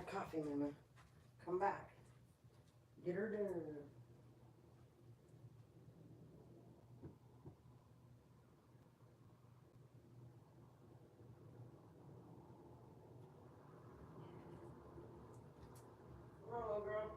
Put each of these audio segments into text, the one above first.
have coffee, Mama. Come back. Get her done. Hello, girl.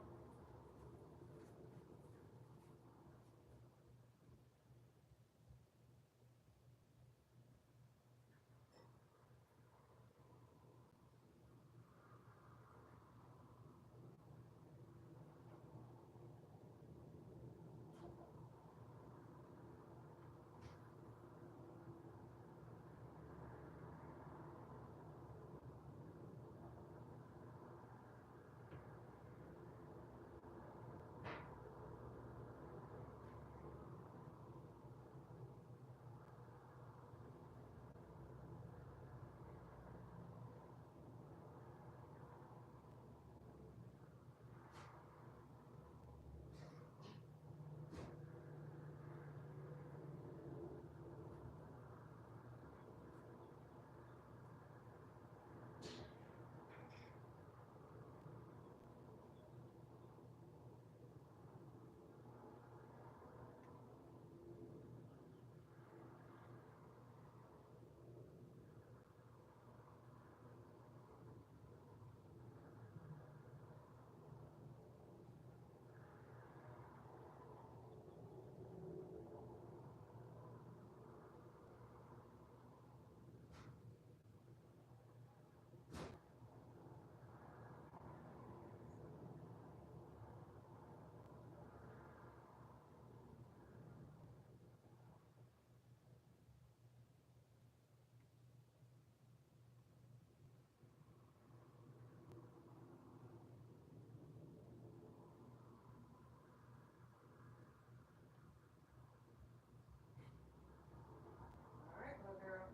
All right, little girl.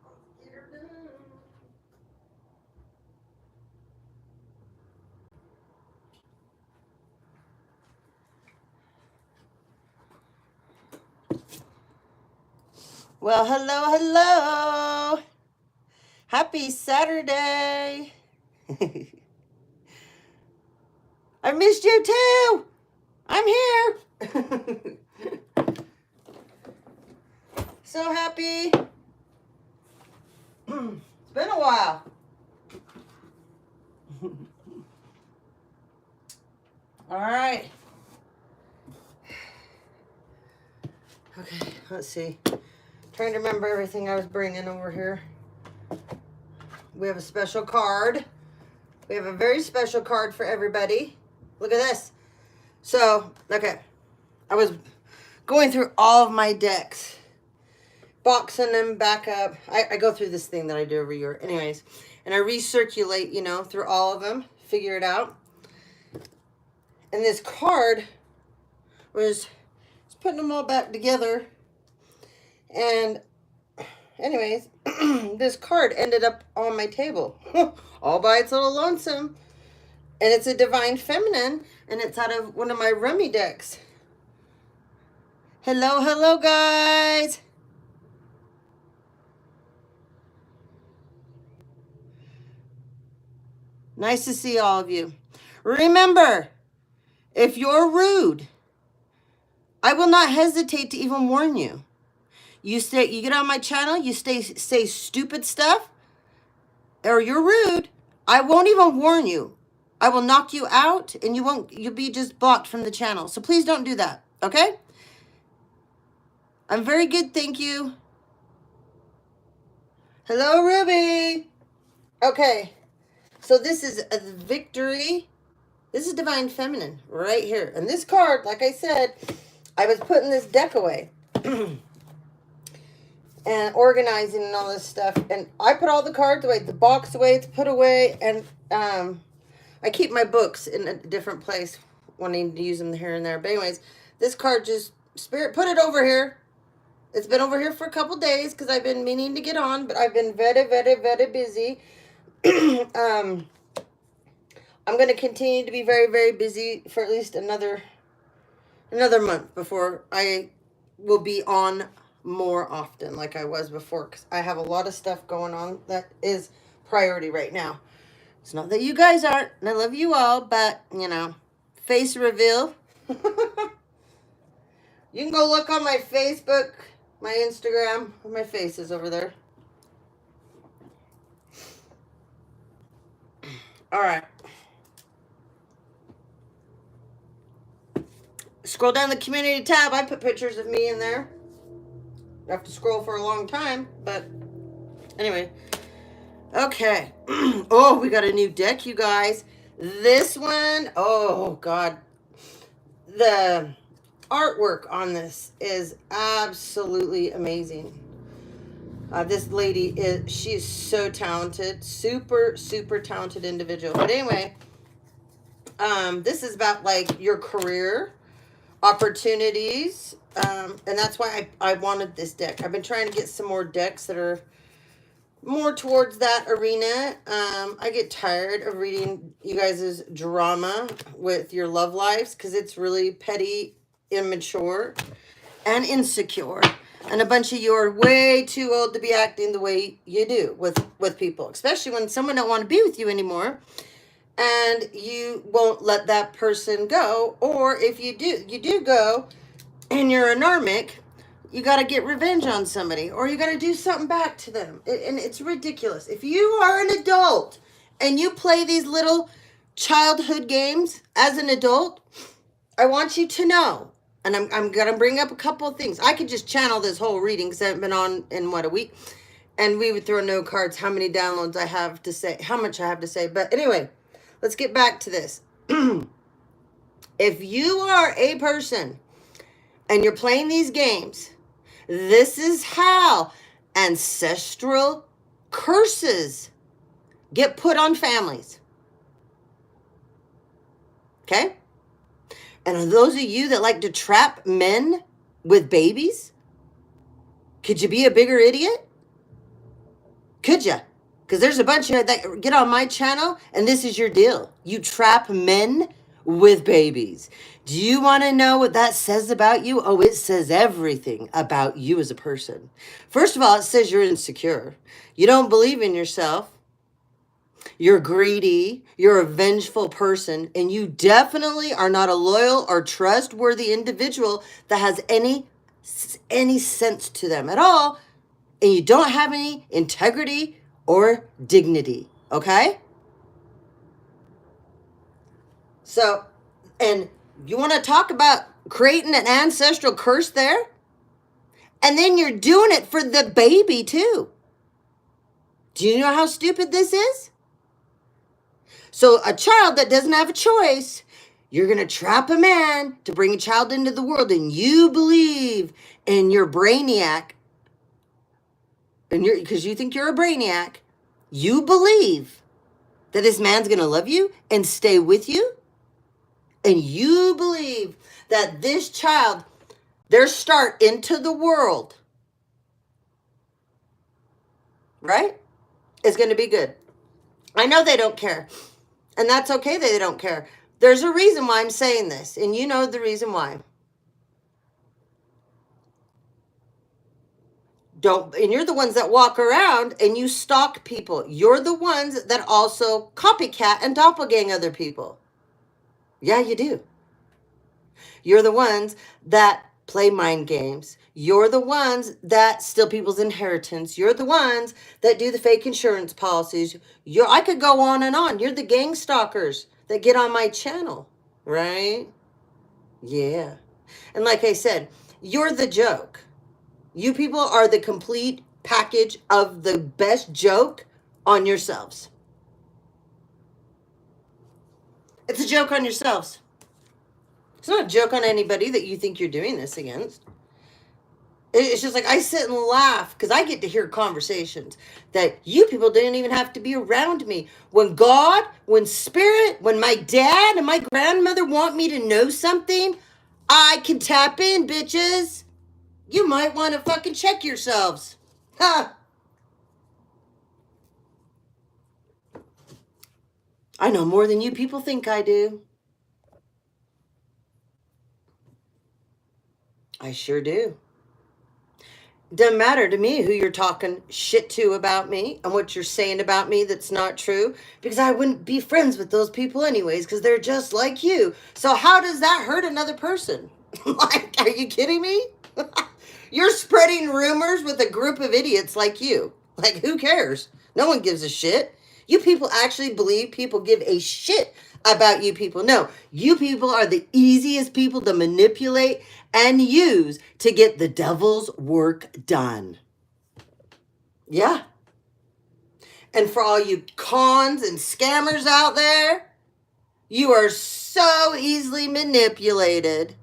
Let's get her done. Well, hello, hello. Happy Saturday. I missed you too. I'm here. So happy. It's been a while. All right. Okay, let's see. Trying to remember everything I was bringing over here. We have a special card. We have a very special card for everybody. Look at this. So, okay. I was going through all of my decks, boxing them back up. I go through this thing that I do every year. Anyways, and I recirculate, you know, through all of them, figure it out. And this card was putting them all back together. And anyways, this card ended up on my table all by its little lonesome. And it's a Divine Feminine, and it's out of one of my Rummy decks. Hello, hello, guys. Nice to see all of you. Remember, if you're rude, I will not hesitate to even warn you. You get on my channel, you say stupid stuff, or you're rude, I won't even warn you. I will knock you out, and you'll be just blocked from the channel. So please don't do that, okay? I'm very good, thank you. Hello, Ruby. Okay, so this is a Victory. This is Divine Feminine right here. And this card, like I said, I was putting this deck away. And organizing and all this stuff. And I put all the cards away, the box away, it's put away. And I keep my books in a different place, wanting to use them here and there. But anyways, this card just, Spirit put it over here. It's been over here for a couple days because I've been meaning to get on, but I've been very, very, very busy. I'm going to continue to be very, very busy for at least another month before I will be on more often like I was before, because I have a lot of stuff going on that is priority right now. It's not that you guys aren't, and I love you all, but, you know, face reveal. You can go look on my Facebook, my Instagram, my face is over there. All right. Scroll down the community tab. I put pictures of me in there. I have to scroll for a long time, but anyway. Okay. Oh, we got a new deck, you guys. This one, oh, God. The artwork on this is absolutely amazing. This lady she's so talented, super talented individual. But anyway, this is about like your career opportunities, and that's why I wanted this deck. I've been trying to get some more decks that are more towards that arena. I get tired of reading you guys' drama with your love lives because it's really petty, immature, and insecure. And a bunch of you are way too old to be acting the way you do with people, especially when someone don't want to be with you anymore and you won't let that person go. Or if you do go and you're a narmic, you got to get revenge on somebody or you got to do something back to them. And it's ridiculous. If you are an adult and you play these little childhood games as an adult, I want you to know, and I'm going to bring up a couple of things. I could just channel this whole reading because I haven't been on in, a week. And we would throw no cards how many downloads I have to say, how much I have to say. But anyway, let's get back to this. If you are a person and you're playing these games, this is how ancestral curses get put on families. Okay? And are those of you that like to trap men with babies? Could you be a bigger idiot? Could you? Because there's a bunch of that get on my channel, and this is your deal. You trap men with babies. Do you want to know what that says about you? Oh, it says everything about you as a person. First of all, it says you're insecure. You don't believe in yourself. You're greedy, you're a vengeful person, and you definitely are not a loyal or trustworthy individual that has any sense to them at all, and you don't have any integrity or dignity, okay? So, and you want to talk about creating an ancestral curse there? And then you're doing it for the baby too. Do you know how stupid this is? So a child that doesn't have a choice, you're going to trap a man to bring a child into the world, and you believe in your brainiac, and because you think you're a brainiac, you believe that this man's going to love you and stay with you, and you believe that this child, their start into the world, right, is going to be good. I know they don't care. And that's okay that they don't care. There's a reason why I'm saying this, and you know the reason why. And you're the ones that walk around and you stalk people. You're the ones that also copycat and doppelgang other people. Yeah, you do. You're the ones that play mind games. You're the ones that steal people's inheritance. You're the ones that do the fake insurance policies. I could go on and on. You're the gang stalkers that get on my channel, right? Yeah. And like I said, you're the joke. You people are the complete package of the best joke on yourselves. It's a joke on yourselves. It's not a joke on anybody that you think you're doing this against. It's just like I sit and laugh because I get to hear conversations that you people didn't even have to be around me. When God, when Spirit, when my dad and my grandmother want me to know something, I can tap in, bitches. You might want to fucking check yourselves. Ha! I know more than you people think I do. I sure do. Doesn't matter to me who you're talking shit to about me and what you're saying about me that's not true, because I wouldn't be friends with those people anyways, because they're just like you. So how does that hurt another person? Like, are you kidding me? You're spreading rumors with a group of idiots like you. Like, who cares? No one gives a shit. You people actually believe people give a shit about you people. No, you people are the easiest people to manipulate and use to get the devil's work done. Yeah. And for all you cons and scammers out there, you are so easily manipulated.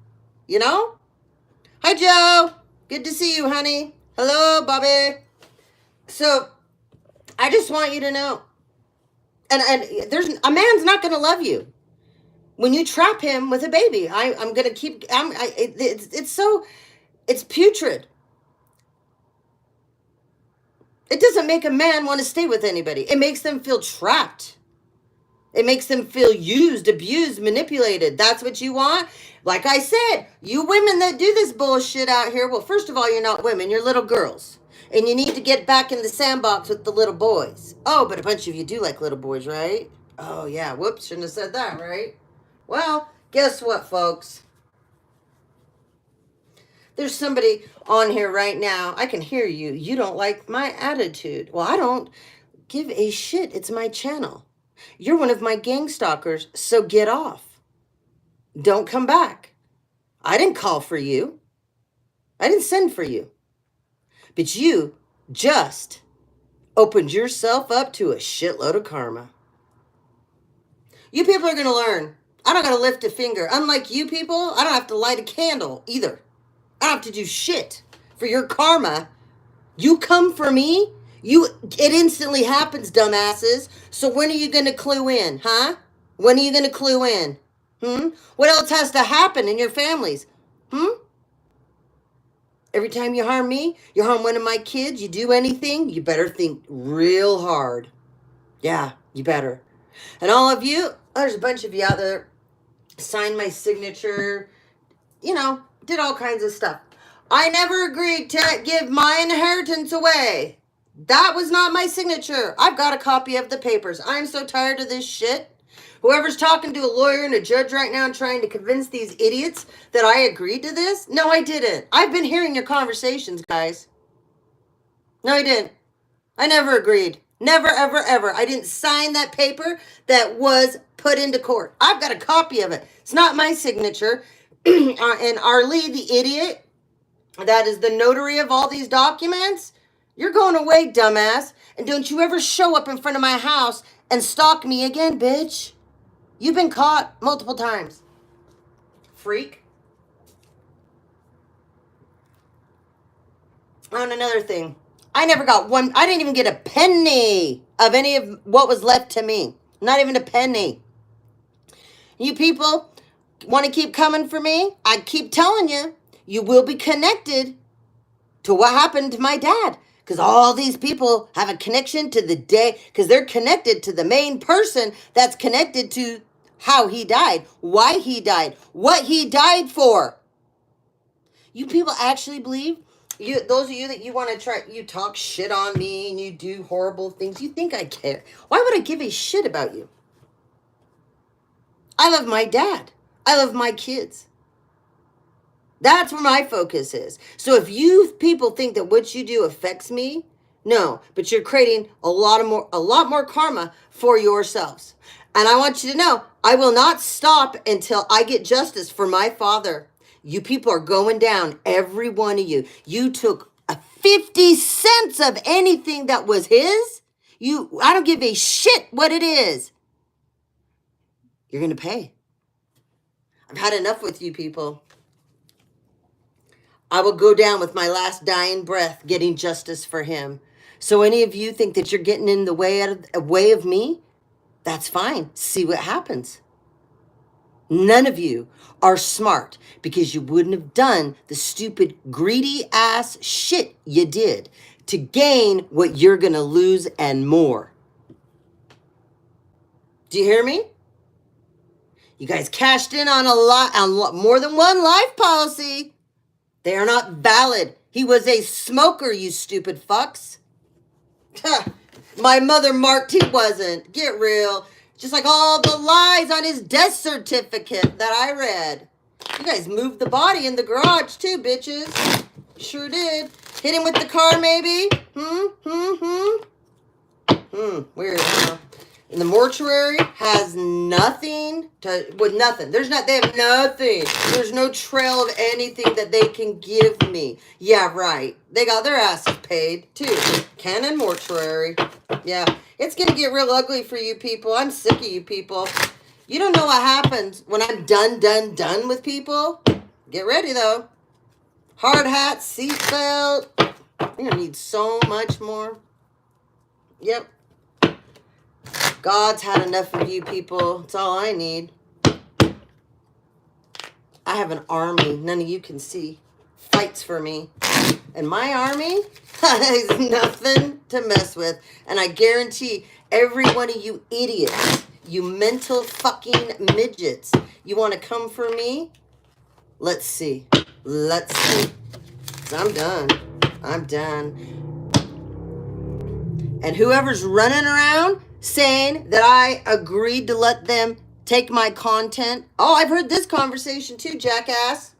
You know? Hi, Joe. Good to see you, honey. Hello, Bobby. So, I just want you to know. And there's a man's not going to love you when you trap him with a baby. I'm going to keep, it's putrid. It doesn't make a man want to stay with anybody. It makes them feel trapped. It makes them feel used, abused, manipulated. That's what you want? Like I said, you women that do this bullshit out here, well, first of all, you're not women. You're little girls. And you need to get back in the sandbox with the little boys. Oh, but a bunch of you do like little boys, right? Oh, yeah. Whoops, shouldn't have said that, right? Well, guess what, folks? There's somebody on here right now. I can hear you. You don't like my attitude. Well, I don't give a shit. It's my channel. You're one of my gang stalkers, so get off. Don't come back. I didn't call for you. I didn't send for you. But you just opened yourself up to a shitload of karma. You people are going to learn. I don't got to lift a finger. Unlike you people, I don't have to light a candle either. I don't have to do shit for your karma. You come for me, it instantly happens, dumbasses. So when are you going to clue in, huh? When are you going to clue in? What else has to happen in your families? Every time you harm me, you harm one of my kids, you do anything, you better think real hard. Yeah, you better. And all of you, there's a bunch of you out there, signed my signature, did all kinds of stuff. I never agreed to give my inheritance away. That was not my signature. I've got a copy of the papers. I'm so tired of this shit. Whoever's talking to a lawyer and a judge right now and trying to convince these idiots that I agreed to this, no, I didn't. I've been hearing your conversations, guys. No, I didn't. I never agreed. Never, ever, ever. I didn't sign that paper that was put into court. I've got a copy of it. It's not my signature. And Arlie, the idiot, that is the notary of all these documents, you're going away, dumbass. And don't you ever show up in front of my house and stalk me again, bitch. You've been caught multiple times. Freak. On another thing, I didn't even get a penny of any of what was left to me. Not even a penny. You people want to keep coming for me? I keep telling you, you will be connected to what happened to my dad. Because all these people have a connection to the day, because they're connected to the main person that's connected to how he died, why he died, what he died for. You people actually believe, those of you that you want to try, you talk shit on me and you do horrible things, you think I care. Why would I give a shit about you? I love my dad. I love my kids. That's where my focus is. So if you people think that what you do affects me, no, but you're creating a lot more karma for yourselves. And I want you to know, I will not stop until I get justice for my father. You people are going down, every one of you. You took 50 cents of anything that was his. I don't give a shit what it is. You're going to pay. I've had enough with you people. I will go down with my last dying breath getting justice for him. So any of you think that you're getting in the way of me, that's fine. See what happens. None of you are smart because you wouldn't have done the stupid, greedy ass shit you did to gain what you're going to lose and more. Do you hear me? You guys cashed in on more than one life policy. They are not valid. He was a smoker, you stupid fucks. My mother marked he wasn't. Get real. Just like all the lies on his death certificate that I read. You guys moved the body in the garage too, bitches. Sure did. Hit him with the car, maybe? Weird, huh? And the mortuary has nothing to, with nothing. They have nothing. There's no trail of anything that they can give me. Yeah, right. They got their asses paid, too. Cannon Mortuary. Yeah, it's going to get real ugly for you people. I'm sick of you people. You don't know what happens when I'm done with people. Get ready, though. Hard hat, seatbelt. You're going to need so much more. Yep. God's had enough of you people. That's all I need. I have an army none of you can see. Fights for me. And my army is nothing to mess with. And I guarantee every one of you idiots, you mental fucking midgets, you want to come for me? Let's see. Let's see. 'Cause I'm done. I'm done. And whoever's running around saying that I agreed to let them take my content. Oh, I've heard this conversation too, jackass.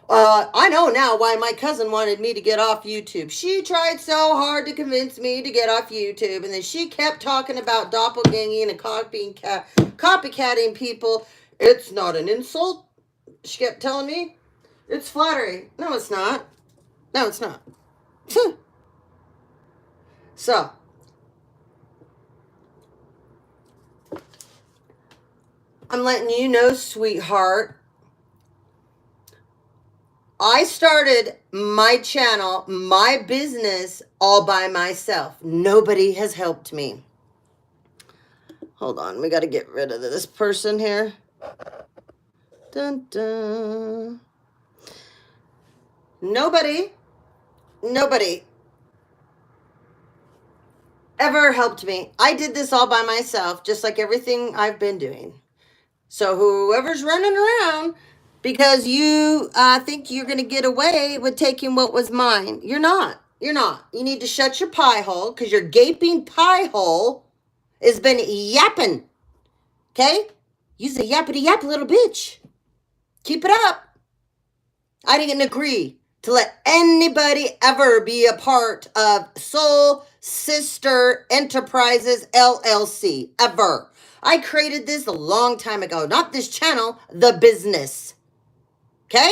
I know now why my cousin wanted me to get off YouTube. She tried so hard to convince me to get off YouTube, and then she kept talking about doppelganging and copycatting people. It's not an insult. She kept telling me it's flattery. No, it's not. No, it's not. So, I'm letting you know, sweetheart, I started my channel, my business, all by myself. Nobody has helped me. Hold on, we got to get rid of this person here. Dun, dun. Nobody ever helped me. I did this all by myself, just like everything I've been doing. So whoever's running around because you think you're going to get away with taking what was mine, you're not. You're not. You need to shut your pie hole because your gaping pie hole has been yapping. Okay? You's a yappity yap little bitch. Keep it up. I didn't agree to let anybody ever be a part of Soul Sister Enterprises LLC. Ever. I created this a long time ago. Not this channel, the business. Okay?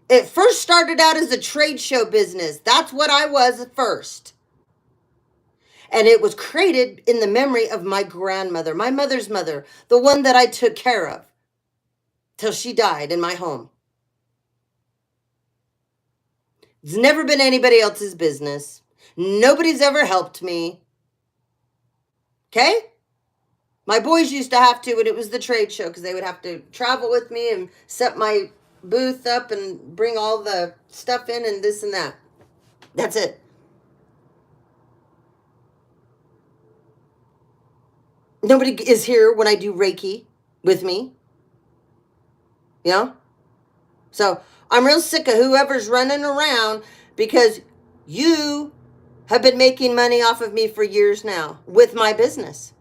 It first started out as a trade show business. That's what I was at first. And it was created in the memory of my grandmother, my mother's mother, the one that I took care of till she died in my home. It's never been anybody else's business. Nobody's ever helped me. Okay? My boys used to have to when it was the trade show because they would have to travel with me and set my booth up and bring all the stuff in and this and that. That's it. Nobody is here when I do Reiki with me. You know? So I'm real sick of whoever's running around because you have been making money off of me for years now with my business.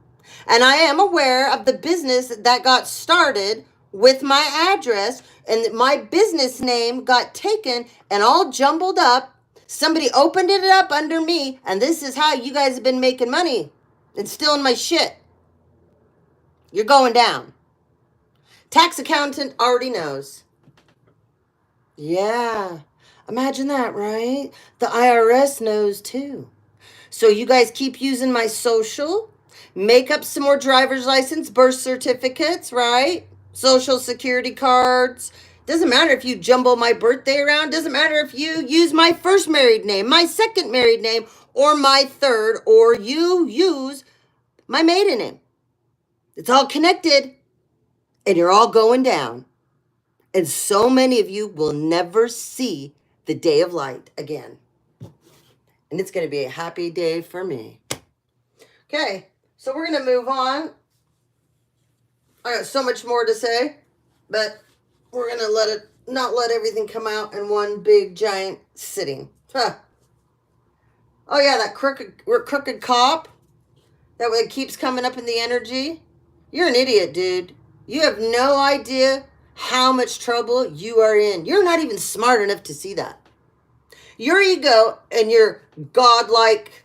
And I am aware of the business that got started with my address, and my business name got taken and all jumbled up. Somebody opened it up under me, and this is how you guys have been making money and stealing my shit. You're going down. Tax accountant already knows. Yeah. Imagine that, right? The IRS knows too. So you guys keep using my social, make up some more driver's license, birth certificates, right? Social security cards. Doesn't matter if you jumble my birthday around. Doesn't matter if you use my first married name, my second married name, or my third, or you use my maiden name. It's all connected, and you're all going down. And so many of you will never see the day of light again. And it's going to be a happy day for me. Okay, so we're going to move on. I got so much more to say, but we're going to let it not let everything come out in one big giant sitting. Huh. Oh yeah, that crooked cop that way keeps coming up in the energy. You're an idiot, dude. You have no idea how much trouble you are in. You're not even smart enough to see that. Your ego and your godlike,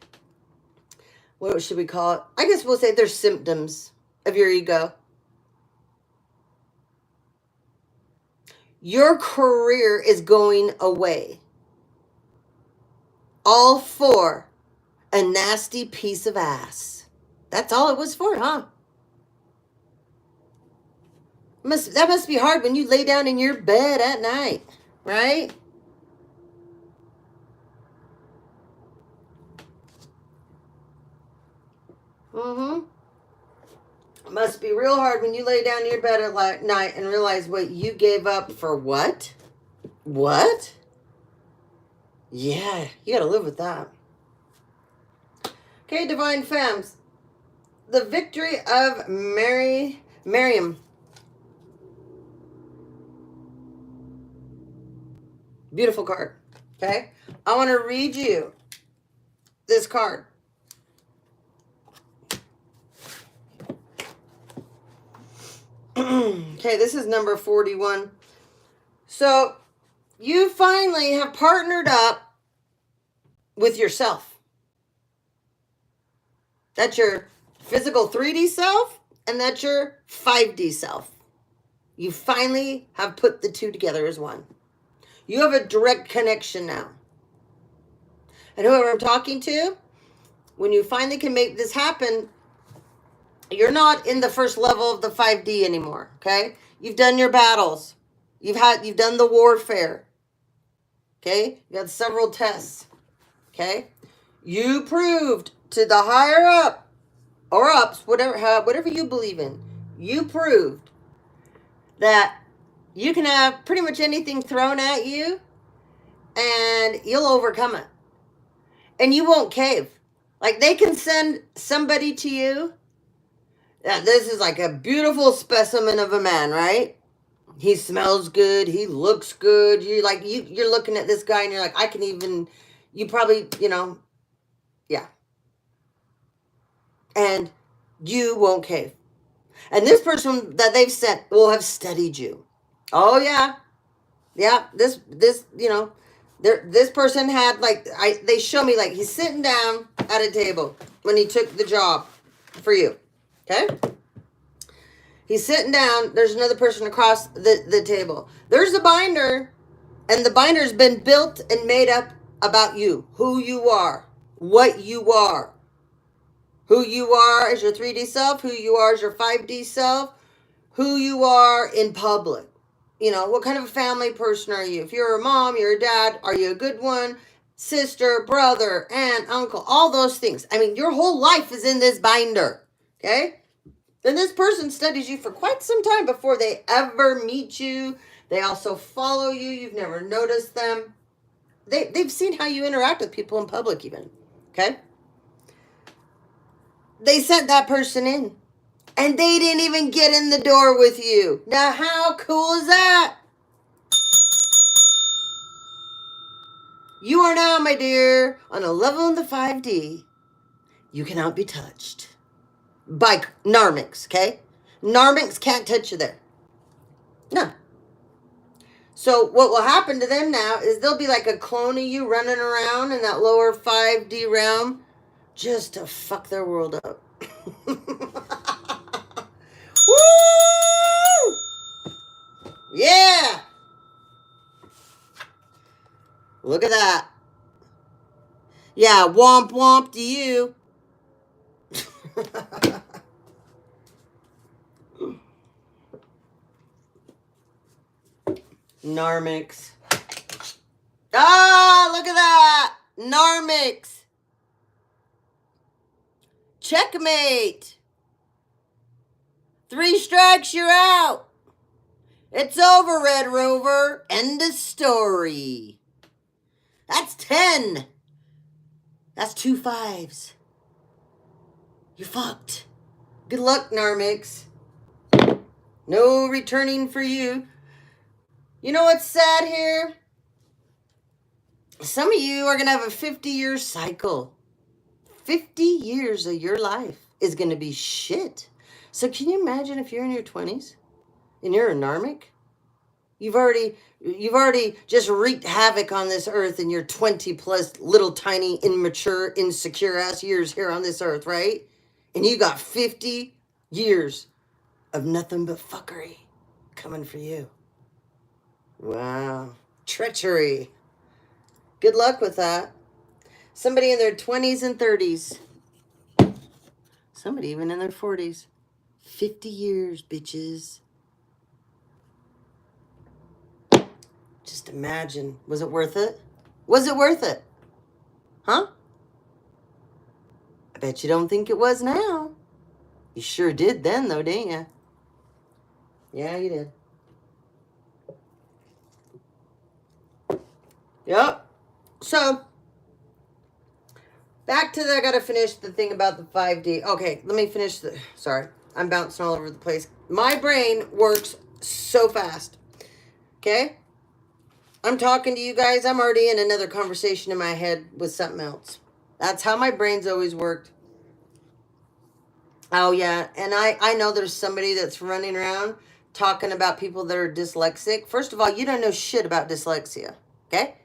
what should we call it? I guess we'll say there's symptoms of your ego. Your career is going away. All for a nasty piece of ass. That's all it was for, huh? That must be hard when you lay down in your bed at night, right? Mm-hmm. It must be real hard when you lay down in your bed at night and realize what you gave up for what? What? Yeah, you gotta live with that. Okay, Divine Femmes. The victory of Miriam. Beautiful card. Okay? I want to read you this card. Okay, this is number 41. So, you finally have partnered up with yourself. That's your physical 3D self, and that's your 5D self. You finally have put the two together as one. You have a direct connection now. And whoever I'm talking to, when you finally can make this happen, you're not in the first level of the 5D anymore, okay? You've done your battles. You've done the warfare. Okay? You had several tests. Okay? You proved to the higher up or ups, whatever you believe in, you proved that you can have pretty much anything thrown at you and you'll overcome it. And you won't cave. Like they can send somebody to you. This is like a beautiful specimen of a man, right? He smells good. He looks good. You're looking at this guy and you're like, you probably, yeah. And you won't cave. And this person that they've sent will have studied you. Oh yeah. Yeah. This person had they show me he's sitting down at a table when he took the job for you. Okay? He's sitting down. There's another person across the table. There's a binder, and the binder's been built and made up about you, who you are, what you are. Who you are as your 3D self, who you are as your 5D self, who you are in public. What kind of a family person are you? If you're a mom, you're a dad, are you a good one? Sister, brother, aunt, uncle, all those things. I mean, your whole life is in this binder, okay? Then this person studies you for quite some time before they ever meet you. They also follow you. You've never noticed them. They've seen how you interact with people in public even, okay? They sent that person in. And they didn't even get in the door with you. Now, how cool is that? You are now, my dear, on a level in the 5D. You cannot be touched by Narmics, okay? Narmics can't touch you there. No. So what will happen to them now is they'll be like a clone of you running around in that lower 5D realm just to fuck their world up. Woo! Yeah! Look at that. Yeah, womp womp to you. Narmix. Ah, look at that. Narmix. Checkmate. 3 strikes, you're out. It's over, Red Rover. End of story. That's 10. That's 2 5s. You're fucked. Good luck, Narmix. No returning for you. You know what's sad here? Some of you are going to have a 50-year cycle. 50 years of your life is going to be shit. So can you imagine if you're in your 20s and you're a narmic? You've already just wreaked havoc on this earth in your 20 plus little tiny immature insecure ass years here on this earth, right? And you got 50 years of nothing but fuckery coming for you. Wow. Treachery. Good luck with that. Somebody in their 20s and 30s. Somebody even in their 40s. 50 years, bitches. Just imagine. Was it worth it? Was it worth it? Huh? I bet you don't think it was now. You sure did then, though, didn't you? Yeah, you did. Yep. So, back to the, I gotta finish the thing about the 5D. Okay, let me finish the, sorry. I'm bouncing all over the place. My brain works so fast. Okay? I'm talking to you guys. I'm already in another conversation in my head with something else. That's how my brain's always worked. Oh, yeah. And I know there's somebody that's running around talking about people that are dyslexic. First of all, you don't know shit about dyslexia. Okay?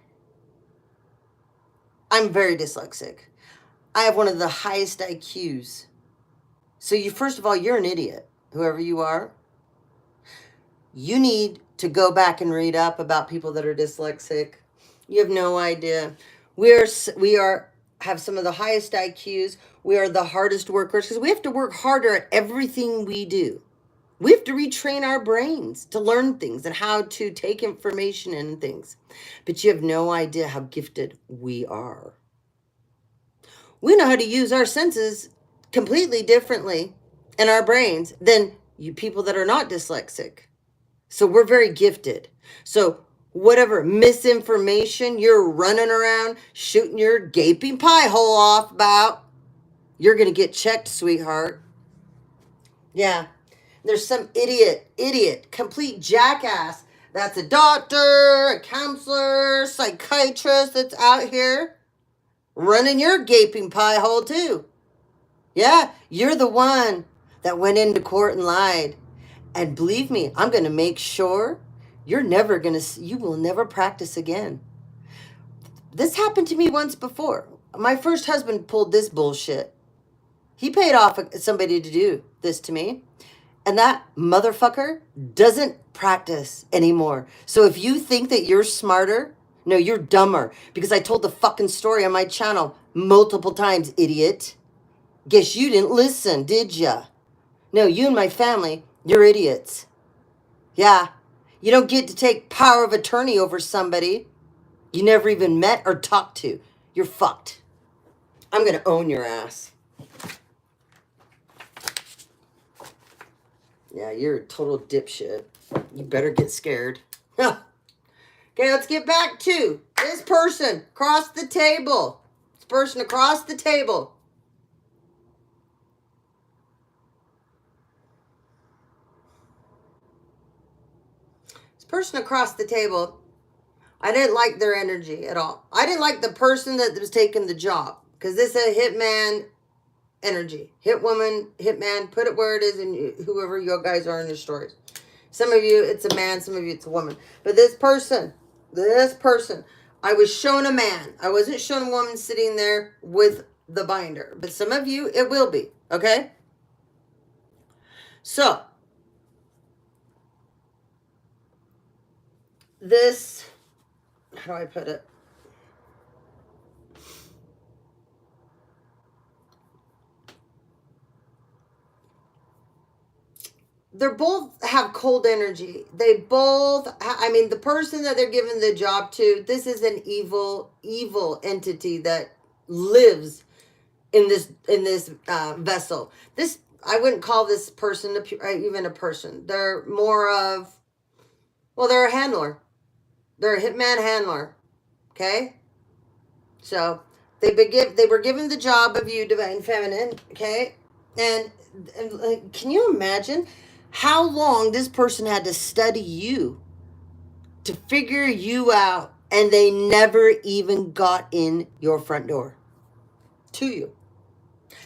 I'm very dyslexic. I have one of the highest IQs. So you, first of all, you're an idiot, whoever you are. You need to go back and read up about people that are dyslexic. You have no idea. We have some of the highest IQs. We are the hardest workers because we have to work harder at everything we do. We have to retrain our brains to learn things and how to take information and things. But you have no idea how gifted we are. We know how to use our senses completely differently in our brains than you people that are not dyslexic. So we're very gifted. So whatever misinformation you're running around shooting your gaping pie hole off about, you're going to get checked, sweetheart. Yeah. There's some idiot, complete jackass that's a doctor, a counselor, psychiatrist that's out here running your gaping pie hole too. Yeah, you're the one that went into court and lied. And believe me, I'm going to make sure you will never practice again. This happened to me once before. My first husband pulled this bullshit. He paid off somebody to do this to me. And that motherfucker doesn't practice anymore. So if you think that you're smarter, no, you're dumber. Because I told the fucking story on my channel multiple times, idiot. Guess you didn't listen, did ya? No, you and my family, you're idiots. Yeah. You don't get to take power of attorney over somebody you never even met or talked to. You're fucked. I'm going to own your ass. Yeah, you're a total dipshit. You better get scared. Okay, let's get back to this person across the table. This person across the table. This person across the table, I didn't like their energy at all. I didn't like the person that was taking the job. Because this is a hitman energy. Hit woman, hit man, put it where it is in whoever you guys are in your stories. Some of you, it's a man. Some of you, it's a woman. But this person, I was shown a man. I wasn't shown a woman sitting there with the binder. But some of you, it will be. Okay? So, this, how do I put it? They both have cold energy. They both, the person that they're giving the job to, this is an evil entity that lives in this vessel. This, I wouldn't call this person even a person. They're more of, well, they're a handler. They're a hitman handler. Okay? So, they were given the job of you, divine feminine. Okay? And can you imagine how long this person had to study you to figure you out, and they never even got in your front door to you.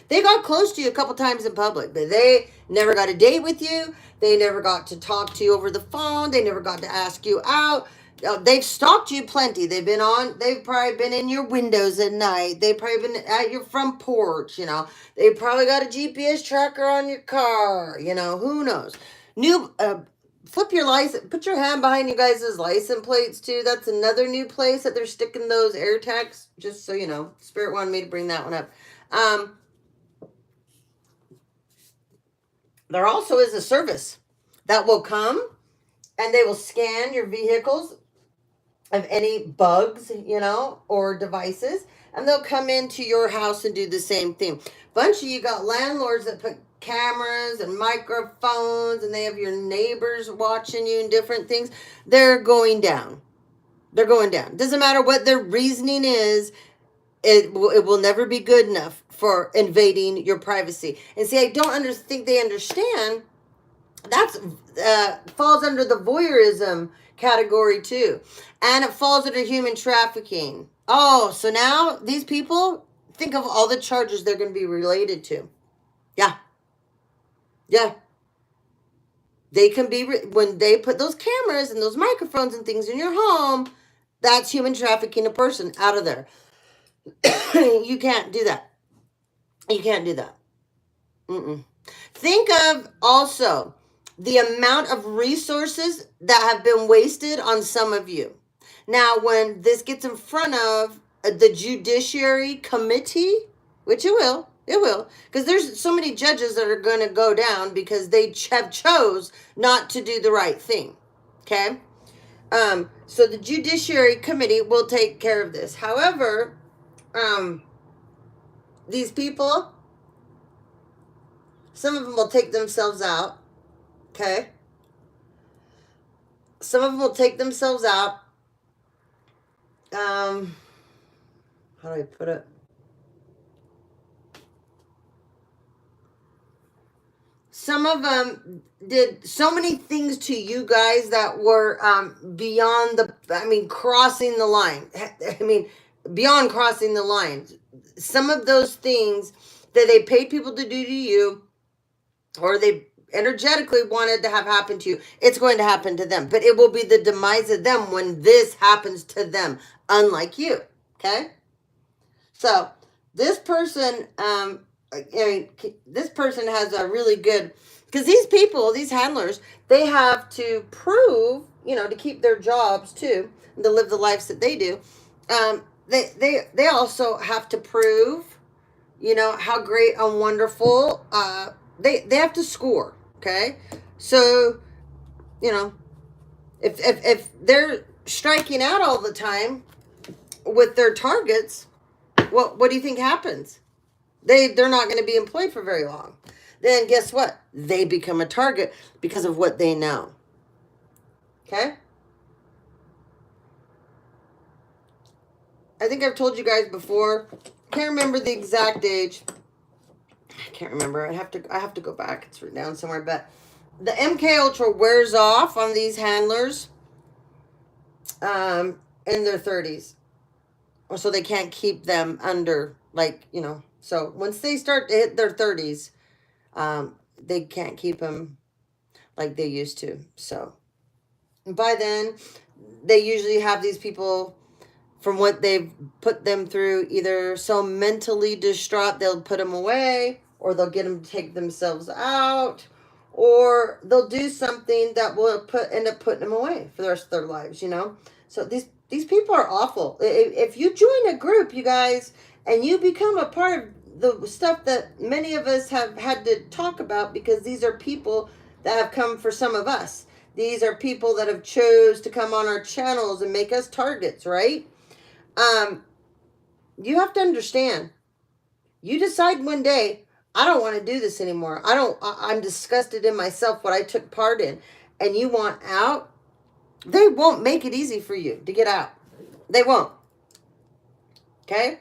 They got close to you a couple times in public, but they never got a date with you. They never got to talk to you over the phone. They never got to ask you out. They've stalked you plenty. They've probably been in your windows at night. They've probably been at your front porch, you know. They probably got a GPS tracker on your car, you know, who knows. Flip your license, put your hand behind you guys' license plates too. That's another new place that they're sticking those air tags, just so you know. Spirit wanted me to bring that one up. There also is a service that will come and they will scan your vehicles of any bugs, you know, or devices, and they'll come into your house and do the same thing. Bunch of you got landlords that put cameras and microphones, and they have your neighbors watching you and different things. They're going down. They're going down. Doesn't matter what their reasoning is. It will never be good enough for invading your privacy. And see, I don't think they understand. That's falls under the voyeurism category too, and it falls under human trafficking. Oh, so now these people, think of all the charges they're going to be related to. Yeah, they can be when they put those cameras and those microphones and things in your home. That's human trafficking a person out of there. You can't do that. You can't do that. Think of also the amount of resources that have been wasted on some of you. Now, when this gets in front of the Judiciary Committee, which it will, because there's so many judges that are going to go down because they have chose not to do the right thing. Okay? So the Judiciary Committee will take care of this. However, these people, some of them will take themselves out. Okay? Some of them will take themselves out. How do I put it? Some of them did so many things to you guys that were beyond crossing the line. Beyond crossing the line. Some of those things that they paid people to do to you, or they energetically wanted to have happen to you, it's going to happen to them. But it will be the demise of them when this happens to them, unlike you. Okay? So this person, this person has a really good, because these people, these handlers, they have to prove, to keep their jobs too, and to live the lives that they do. They also have to prove, how great and wonderful. They have to score. Okay, so if they're striking out all the time with their targets, what do you think happens? They're not going to be employed for very long. Then guess what? They become a target because of what they know. Okay? I think I've told you guys before. Can't remember the exact age. I can't remember. I have to go back. It's written down somewhere. But the MK Ultra wears off on these handlers in their 30s. So they can't keep them under, so once they start to hit their 30s, they can't keep them like they used to. So by then, they usually have these people, from what they've put them through, either so mentally distraught they'll put them away, or they'll get them to take themselves out, or they'll do something that will end up putting them away for the rest of their lives, So these people are awful. If you join a group, you guys, and you become a part of the stuff that many of us have had to talk about, because these are people that have come for some of us. These are people that have chose to come on our channels and make us targets, right? You have to understand. You decide one day, I don't want to do this anymore. I'm disgusted in myself, what I took part in, and you want out. They won't make it easy for you to get out. They won't. Okay?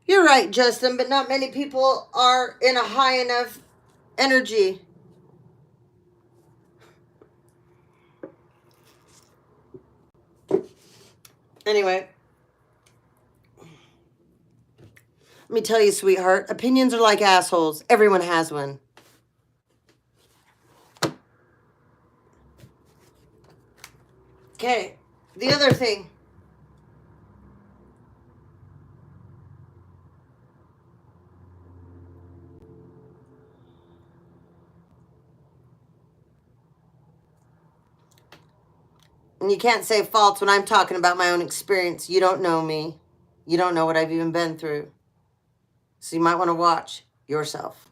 You're right, Justin, but not many people are in a high enough energy. Anyway, let me tell you, sweetheart, opinions are like assholes. Everyone has one. Okay, the other thing. And you can't say faults when I'm talking about my own experience. You don't know me. You don't know what I've even been through. So you might want to watch yourself.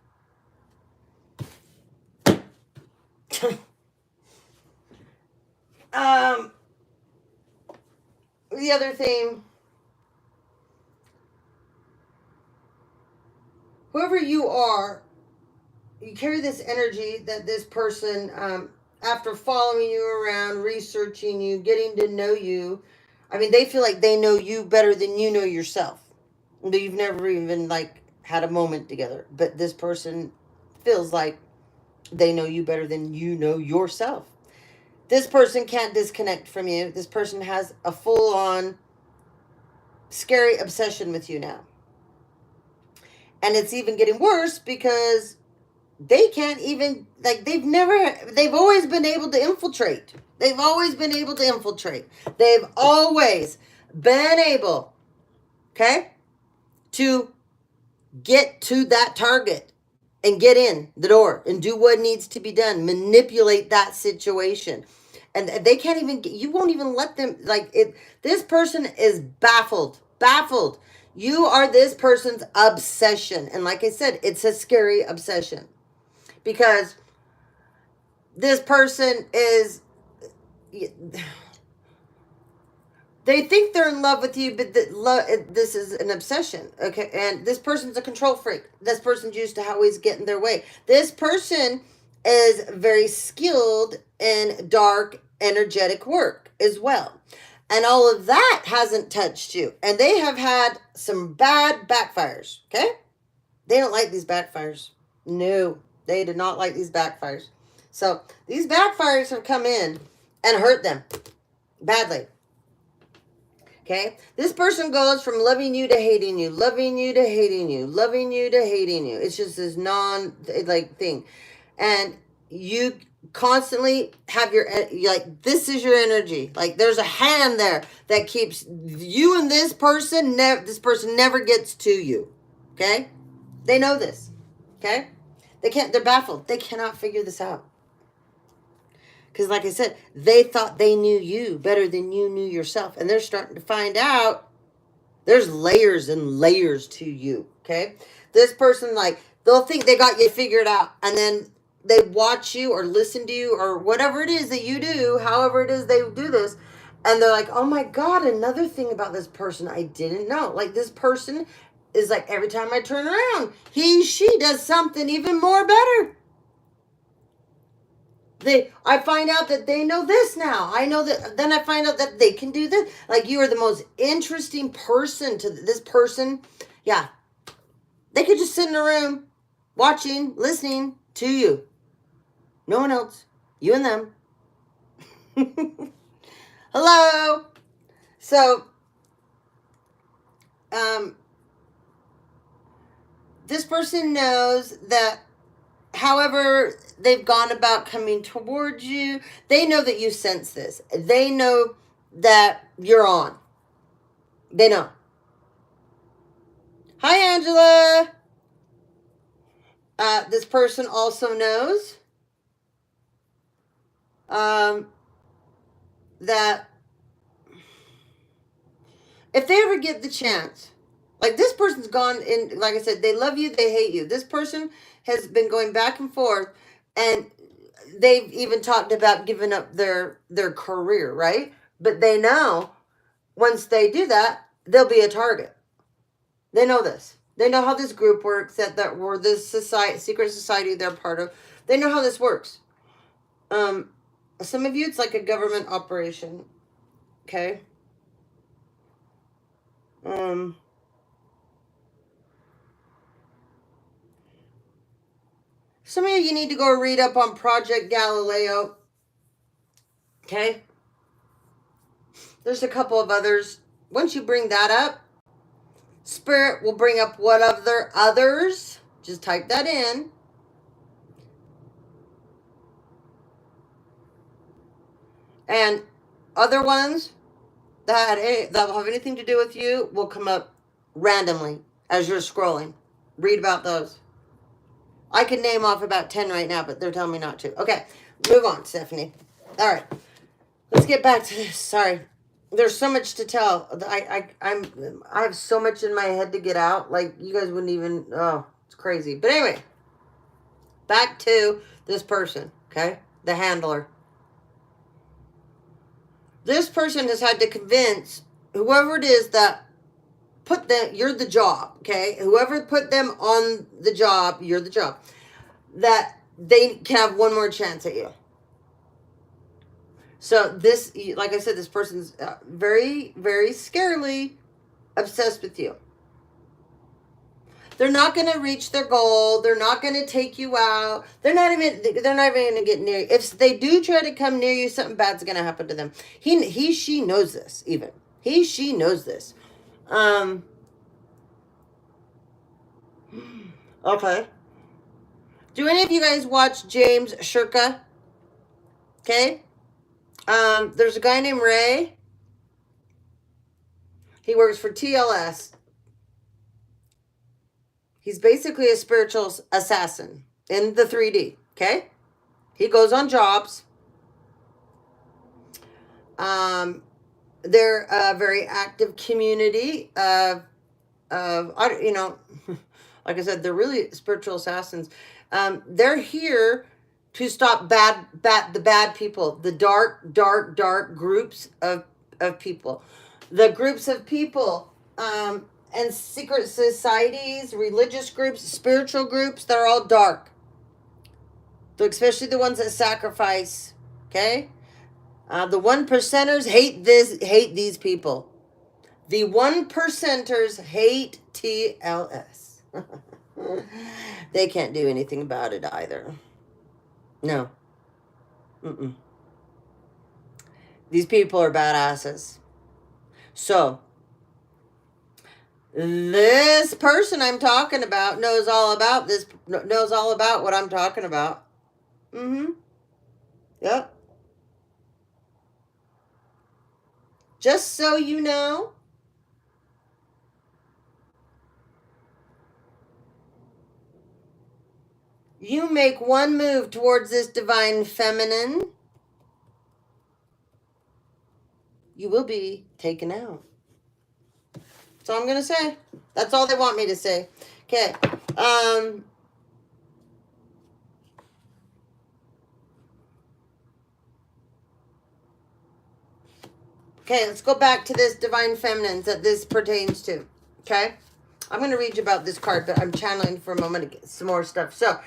The other thing, whoever you are, you carry this energy that this person, after following you around, researching you, getting to know you, I mean, they feel like they know you better than you know yourself. You've never even like had a moment together, but this person feels like they know you better than you know yourself. This person can't disconnect from you. This person has a full-on scary obsession with you now. And it's even getting worse because they can't even, like, they've always been able to infiltrate. They've always been able to infiltrate. They've always been able, okay, to get to that target and get in the door and do what needs to be done, manipulate that situation. And they can't even, you won't even let them, like, it. This person is baffled. You are this person's obsession. And like I said, it's a scary obsession because this person is, they think they're in love with you, but this is an obsession, okay? And this person's a control freak. This person's used to always getting their way. This person is very skilled in dark, energetic work as well. And all of that hasn't touched you. And they have had some bad backfires, okay? They don't like these backfires. No, they did not like these backfires. So these backfires have come in and hurt them badly. Okay, this person goes from loving you to hating you, loving you to hating you, loving you to hating you. It's just this thing. And you constantly have this is your energy. Like there's a hand there that keeps you and this person, this person never gets to you. Okay, they know this. Okay, they're baffled. They cannot figure this out. Because like I said, they thought they knew you better than you knew yourself. And they're starting to find out there's layers and layers to you, okay? This person, like, they'll think they got you figured out. And then they watch you or listen to you or whatever it is that you do, however it is they do this. And they're like, oh my God, another thing about this person I didn't know. Like this person is like, every time I turn around, she does something even more better. I find out that they know this now. I know that, then I find out that they can do this. Like you are the most interesting person to this person. Yeah. They could just sit in a room watching, listening to you. No one else. You and them. Hello. So, this person knows that however they've gone about coming towards you, they know that you sense this. They know that you're on. They know. Hi, Angela. This person also knows that if they ever get the chance, like this person's gone in, like I said, they love you, they hate you. This person has been going back and forth, and they've even talked about giving up their career, right? But they know once they do that, they'll be a target. They know this. They know how this group works, that we're this secret society they're part of. They know how this works. Some of you, it's like a government operation. Okay. Some of you need to go read up on Project Galileo. Okay? There's a couple of others. Once you bring that up, Spirit will bring up what other others. Just type that in. And other ones that will have anything to do with you will come up randomly as you're scrolling. Read about those. I can name off about 10 right now, but they're telling me not to. Okay, move on, Stephanie. All right, let's get back to this. Sorry. There's so much to tell. I have so much in my head to get out. Like, you guys wouldn't even, oh, it's crazy. But anyway, back to this person, okay? The handler. This person has had to convince whoever it is that put them, you're the job, okay? Whoever put them on the job, you're the job, that they can have one more chance at you. So this, like I said, this person's very, very scarily obsessed with you. They're not going to reach their goal. They're not going to take you out. They're not even going to get near you. If they do try to come near you, something bad's going to happen to them. She knows this even. She knows this. Okay. Do any of you guys watch James Shirka? Okay. There's a guy named Ray. He works for TLS. He's basically a spiritual assassin in the 3D, okay? He goes on jobs. They're a very active community of you know, like I said, they're really spiritual assassins. They're here to stop the bad people, the dark groups of people. The groups of people, and secret societies, religious groups, spiritual groups, they're all dark. So especially the ones that sacrifice, okay? The 1%ers hate these people. The 1%ers hate TLS. They can't do anything about it either. No. These people are badasses. So, this person I'm talking about knows all about what I'm talking about. Yep. Just so you know, you make one move towards this divine feminine, you will be taken out. That's all I'm going to say. That's all they want me to say. Okay. Okay, let's go back to this divine feminines that this pertains to. Okay? I'm going to read you about this card, but I'm channeling for a moment to get some more stuff. So,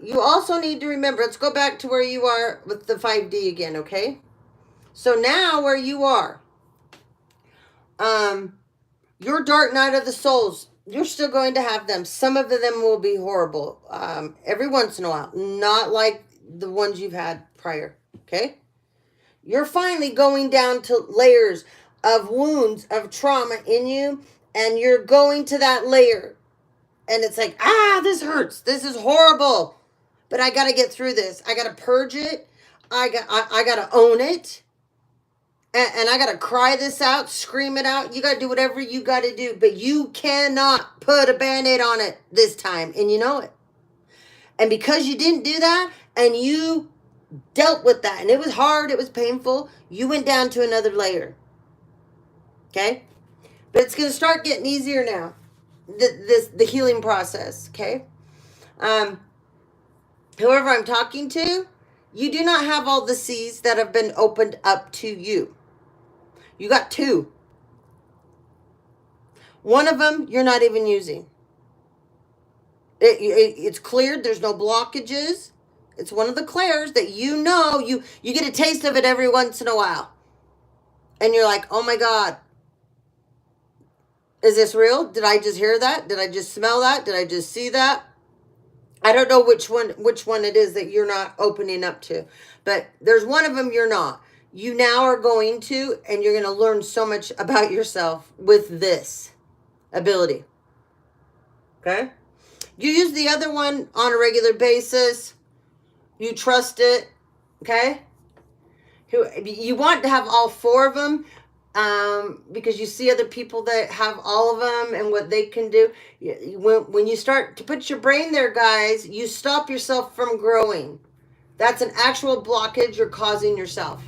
you also need to remember, let's go back to where you are with the 5D again, okay? So now where you are, your dark night of the souls, you're still going to have them. Some of them will be horrible every once in a while, not like the ones you've had prior, okay? You're finally going down to layers of wounds, of trauma in you, and you're going to that layer. And it's like, this hurts. This is horrible. But I got to get through this. I got to purge it. I got to own it. And I got to cry this out, scream it out. You got to do whatever you got to do. But you cannot put a Band-Aid on it this time. And you know it. And because you didn't do that, and you dealt with that, and it was hard, it was painful, you went down to another layer. Okay? But it's going to start getting easier now. The healing process, okay? Whoever I'm talking to, you do not have all the C's that have been opened up to you. You got 2. One of them you're not even using. It's cleared. There's no blockages. It's one of the clairs that you know, you get a taste of it every once in a while. And you're like, oh my God. Is this real? Did I just hear that? Did I just smell that? Did I just see that? I don't know which one it is that you're not opening up to, but there's one of them you're not. You now are going to, and you're going to learn so much about yourself with this ability. Okay? You use the other one on a regular basis. You trust it. Okay? You want to have all four of them, because you see other people that have all of them and what they can do. When you start to put your brain there, guys, you stop yourself from growing. That's an actual blockage you're causing yourself.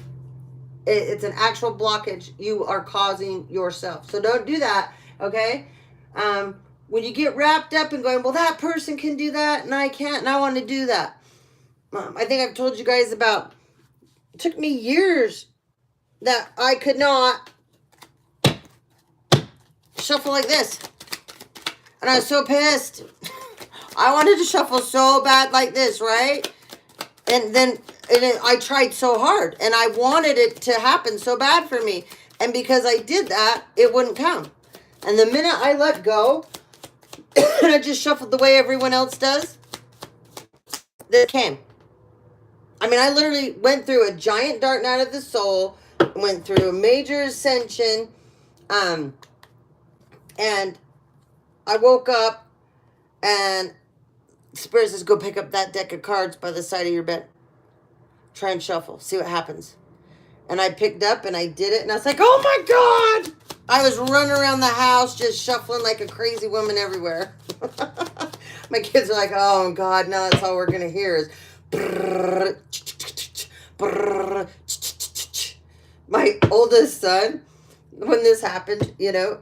It's an actual blockage you are causing yourself. So don't do that, okay? When you get wrapped up and going, well, that person can do that and I can't and I want to do that. I think I've told you guys about, it took me years that I could not shuffle like this. And I was so pissed. I wanted to shuffle so bad like this, right? And then I tried so hard. And I wanted it to happen so bad for me. And because I did that, it wouldn't come. And the minute I let go, and I just shuffled the way everyone else does, this came. I mean, I literally went through a giant dark night of the soul, went through a major ascension, and I woke up, and Spirit says, go pick up that deck of cards by the side of your bed. Try and shuffle. See what happens. And I picked up, and I did it, and I was like, oh my God! I was running around the house just shuffling like a crazy woman everywhere. My kids are like, oh God, now that's all we're going to hear is brrr, brrr. My oldest son, when this happened, you know,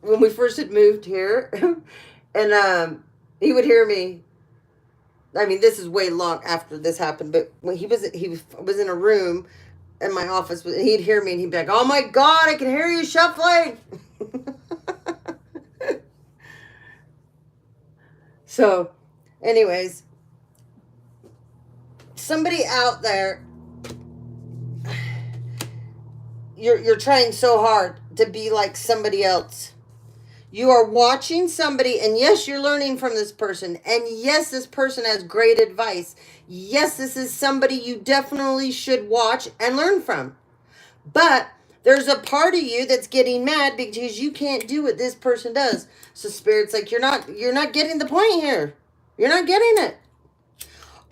when we first had moved here, and he would hear me. I mean, this is way long after this happened, but when he was in a room in my office, and he'd hear me and he'd be like, oh my God, I can hear you shuffling. So, anyways, somebody out there, you're trying so hard to be like somebody else. You are watching somebody, and yes, you're learning from this person. And yes, this person has great advice. Yes, this is somebody you definitely should watch and learn from. But there's a part of you that's getting mad because you can't do what this person does. So Spirit's like, you're not getting the point here. You're not getting it.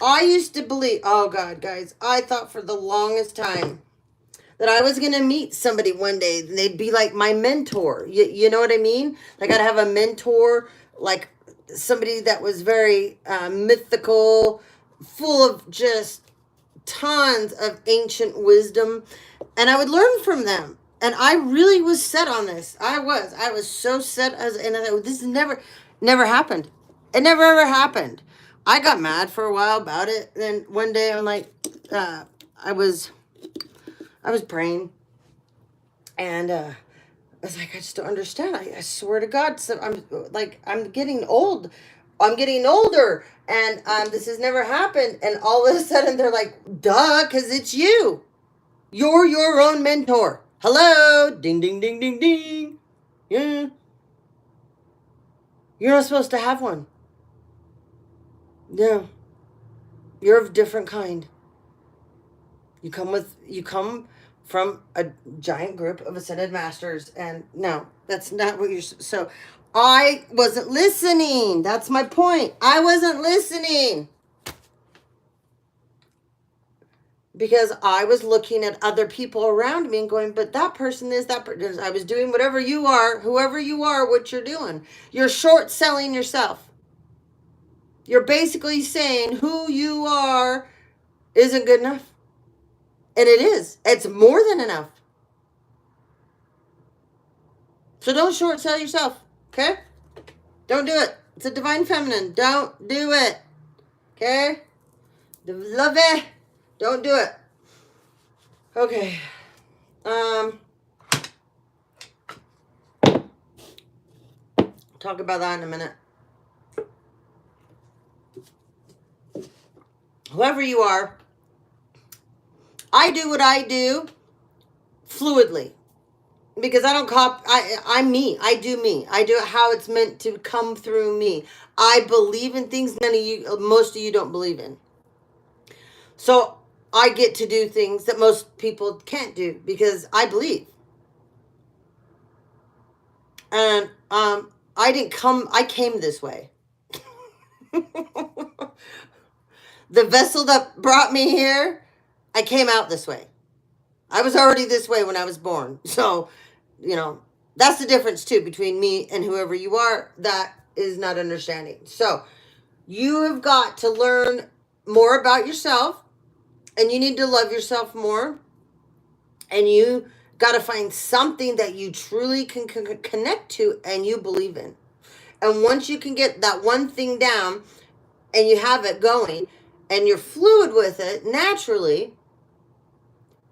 I used to believe, oh God, guys, I thought for the longest time that I was going to meet somebody one day and they'd be like my mentor. You know what I mean? Like I'd have a mentor, like somebody that was very mythical, full of just tons of ancient wisdom. And I would learn from them. And I really was set on this. I was so set and I thought, this never happened. It never ever happened. I got mad for a while about it. Then one day I'm like, I was praying, and I was like, I just don't understand. I swear to God, so I'm getting old. I'm getting older, and this has never happened. And all of a sudden, they're like, duh, because it's you. You're your own mentor. Hello, ding, ding, ding, ding, ding. Yeah, you're not supposed to have one. No, you're of a different kind. You come from a giant group of ascended masters, and no, that's not what you're. So I wasn't listening. That's my point. I wasn't listening because I was looking at other people around me and going, but that person is that person. I was doing whatever you are, whoever you are, what you're doing. You're short selling yourself. You're basically saying who you are isn't good enough. And it is. It's more than enough. So don't short sell yourself. Okay? Don't do it. It's a divine feminine. Don't do it. Okay? Love it. Don't do it. Okay. Talk about that in a minute. Whoever you are, I do what I do fluidly. because I don't I'm me. I do me. I do it how it's meant to come through me. I believe in things most of you don't believe in. So I get to do things that most people can't do because I believe. And I came this way. The vessel that brought me here, I came out this way. I was already this way when I was born. So, that's the difference too between me and whoever you are. That is not understanding. So, you have got to learn more about yourself, and you need to love yourself more, and you got to find something that you truly can connect to and you believe in. And once you can get that one thing down and you have it going and you're fluid with it naturally,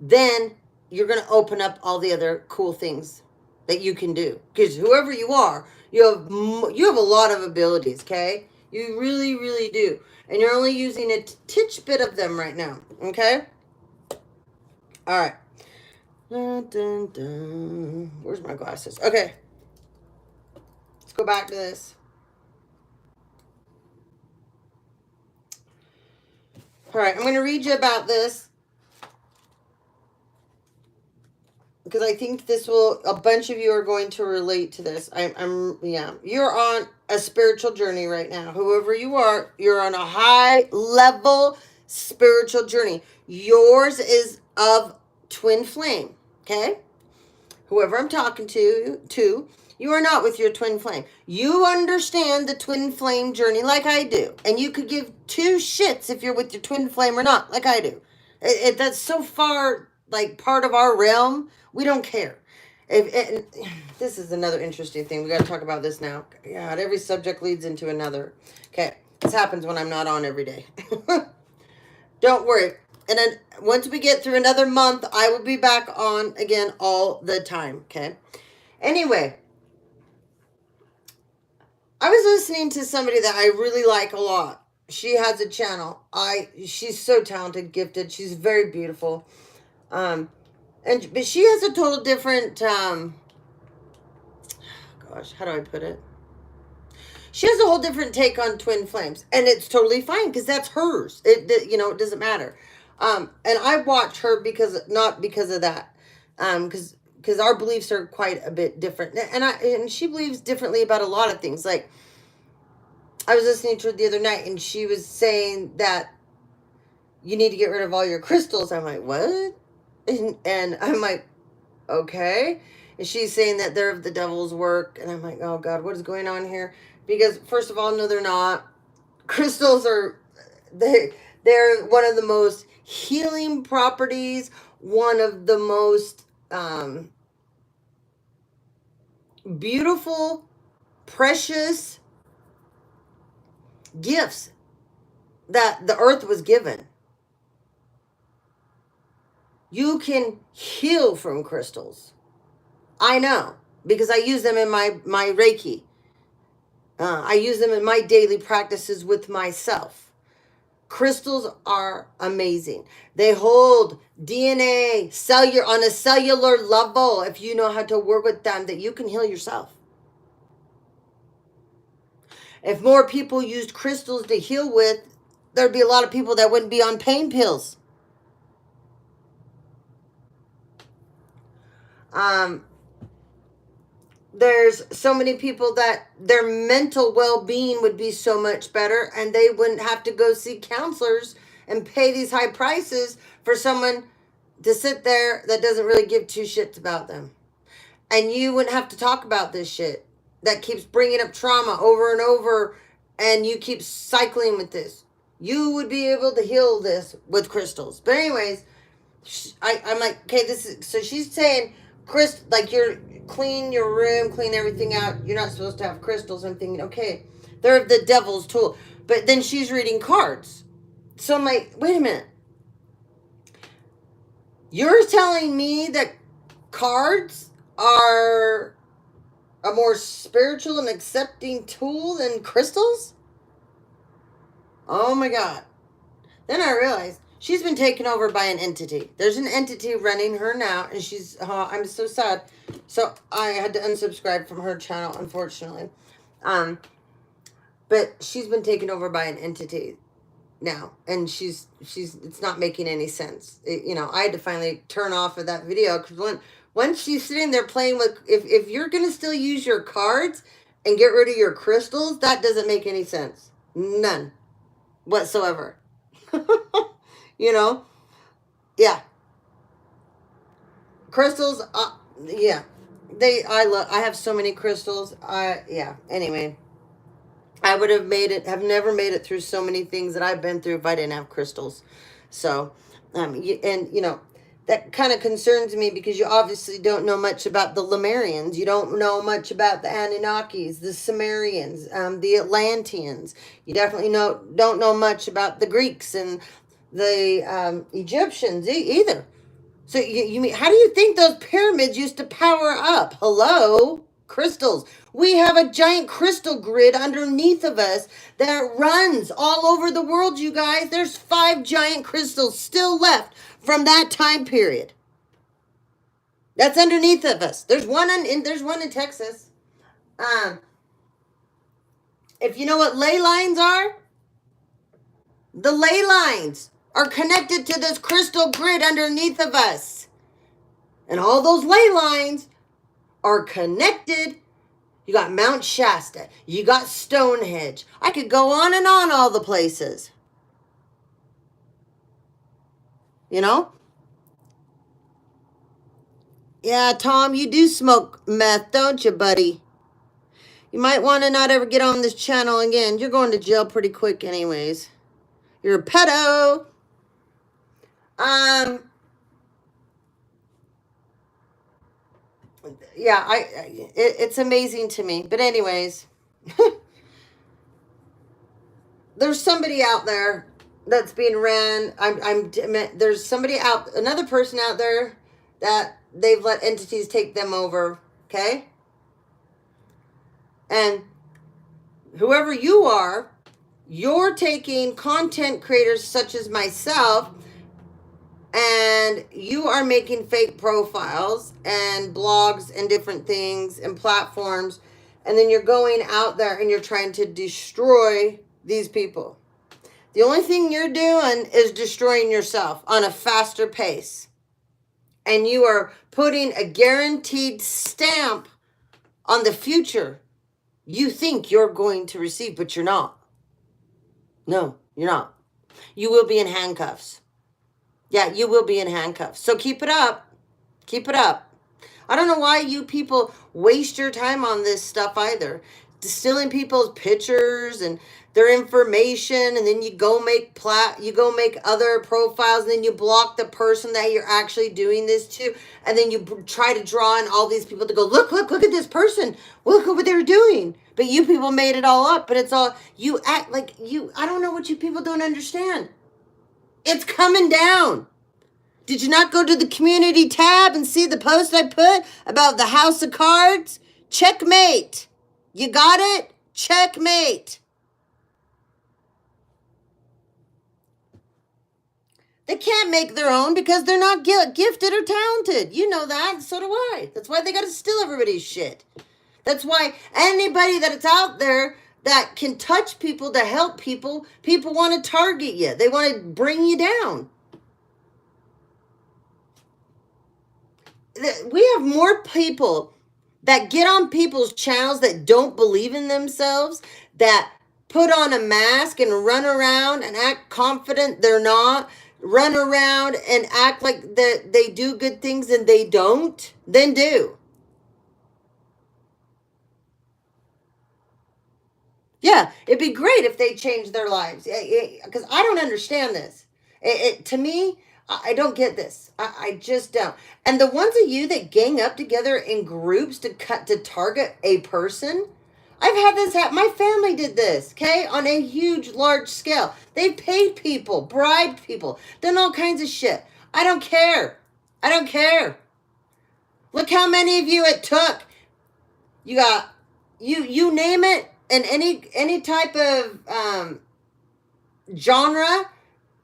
then you're going to open up all the other cool things that you can do. Because whoever you are, you have a lot of abilities, okay? You really, really do. And you're only using a titch bit of them right now, okay? All right. Dun, dun, dun. Where's my glasses? Okay. Let's go back to this. All right, I'm going to read you about this because I think a bunch of you are going to relate to this. You're on a spiritual journey right now. Whoever you are, you're on a high level spiritual journey. Yours is of twin flame, okay? Whoever I'm talking to, you are not with your twin flame. You understand the twin flame journey like I do. And you could give two shits if you're with your twin flame or not, like I do. That's so far, like, part of our realm, we don't care. This is another interesting thing. We got to talk about this now. God, every subject leads into another. Okay, this happens when I'm not on every day. Don't worry. And then once we get through another month, I will be back on again all the time, okay? Anyway, I was listening to somebody that I really like a lot. She has a channel. She's so talented, gifted. She's very beautiful. But she has a total different, how do I put it? She has a whole different take on twin flames, and it's totally fine because that's hers. It doesn't matter. And I watch her not because of that, because our beliefs are quite a bit different, and she believes differently about a lot of things. Like, I was listening to her the other night, and she was saying that you need to get rid of all your crystals. I'm like, what? And I'm like, okay. And she's saying that they're of the devil's work, and I'm like, oh God, what is going on here? Because first of all, no, they're not. Crystals they're one of the most healing properties, one of the most beautiful, precious gifts that the earth was given. You can heal from crystals. I know, because I use them in my Reiki. I use them in my daily practices with myself. Crystals are amazing. They hold DNA on a cellular level. If you know how to work with them, that you can heal yourself. If more people used crystals to heal with, there'd be a lot of people that wouldn't be on pain pills. There's so many people that their mental well-being would be so much better, and they wouldn't have to go see counselors and pay these high prices for someone to sit there that doesn't really give two shits about them. And you wouldn't have to talk about this shit that keeps bringing up trauma over and over, and you keep cycling with this. You would be able to heal this with crystals. But anyways, I'm like, okay, so she's saying, like, you're clean your room, clean everything out. You're not supposed to have crystals. I'm thinking, okay, they're the devil's tool. But then she's reading cards. So I'm like, wait a minute. You're telling me that cards are a more spiritual and accepting tool than crystals? Oh my God. Then I realized She's been taken over by an entity. There's an entity running her now, and she's, I'm so sad. So I had to unsubscribe from her channel, unfortunately. But she's been taken over by an entity now, and it's not making any sense. I had to finally turn off of that video, because once she's sitting there playing with, if you're going to still use your cards and get rid of your crystals, that doesn't make any sense. None whatsoever. Yeah. Crystals, yeah. I have so many crystals. Yeah. Anyway, I would have never made it through so many things that I've been through if I didn't have crystals. So, that kind of concerns me, because you obviously don't know much about the Lemurians. You don't know much about the Anunnakis, the Sumerians, the Atlanteans. You definitely don't know much about the Greeks and the Egyptians either. So you mean, how do you think those pyramids used to power up? Hello? Crystals. We have a giant crystal grid underneath of us that runs all over the world, you guys. There's 5 giant crystals still left from that time period. That's underneath of us. There's one in Texas. If you know what ley lines are, the ley lines are connected to this crystal grid underneath of us. And all those ley lines are connected. You got Mount Shasta. You got Stonehenge. I could go on and on all the places. Yeah, Tom, you do smoke meth, don't you, buddy? You might want to not ever get on this channel again. You're going to jail pretty quick anyways. You're a pedo. Yeah, it's amazing to me. But anyways, there's somebody out there that's being ran. There's another person out there that they've let entities take them over, okay? And whoever you are, you're taking content creators such as myself, and you are making fake profiles and blogs and different things and platforms, and then you're going out there and you're trying to destroy these people. The only thing you're doing is destroying yourself on a faster pace. And you are putting a guaranteed stamp on the future you think you're going to receive, but you're not. No, you're not. You will be in handcuffs. Yeah, you will be in handcuffs. So keep it up. Keep it up. I don't know why you people waste your time on this stuff either. Stealing people's pictures and their information, and then you go make other profiles, and then you block the person that you're actually doing this to, and then you try to draw in all these people to go, look at this person, look at what they're doing. But you people made it all up, but it's all, you act like I don't know what you people don't understand. It's coming down. Did you not go to the community tab and see the post I put about the House of Cards? Checkmate. You got it? Checkmate. They can't make their own because they're not gifted or talented. You know that, so do I. That's why they got to steal everybody's shit. That's why anybody that's out there that can touch people to help people want to target you. They want to bring you down. We have more people that get on people's channels that don't believe in themselves, that put on a mask and run around and act confident they're not, run around and act like that they do good things and they don't, then do. Yeah, it'd be great if they changed their lives, because I don't understand this. To me, I don't get this. I just don't. And the ones of you that gang up together in groups to target a person, I've had this happen. My family did this, okay, on a huge, large scale. They paid people, bribed people, done all kinds of shit. I don't care. I don't care. Look how many of you it took. You got, you name it, in any type of genre,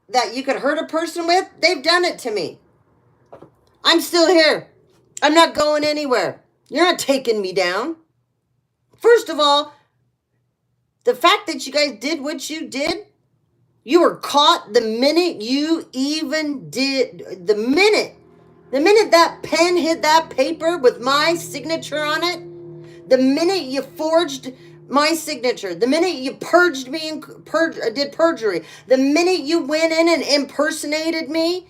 that you could hurt a person with, they've done it to me. I'm still here. I'm not going anywhere. You're not taking me down. First of all, the fact that you guys did what you did, you were caught the minute you even did, the minute that pen hit that paper with my signature on it, the minute you forged my signature, the minute you purged me and did perjury, the minute you went in and impersonated me,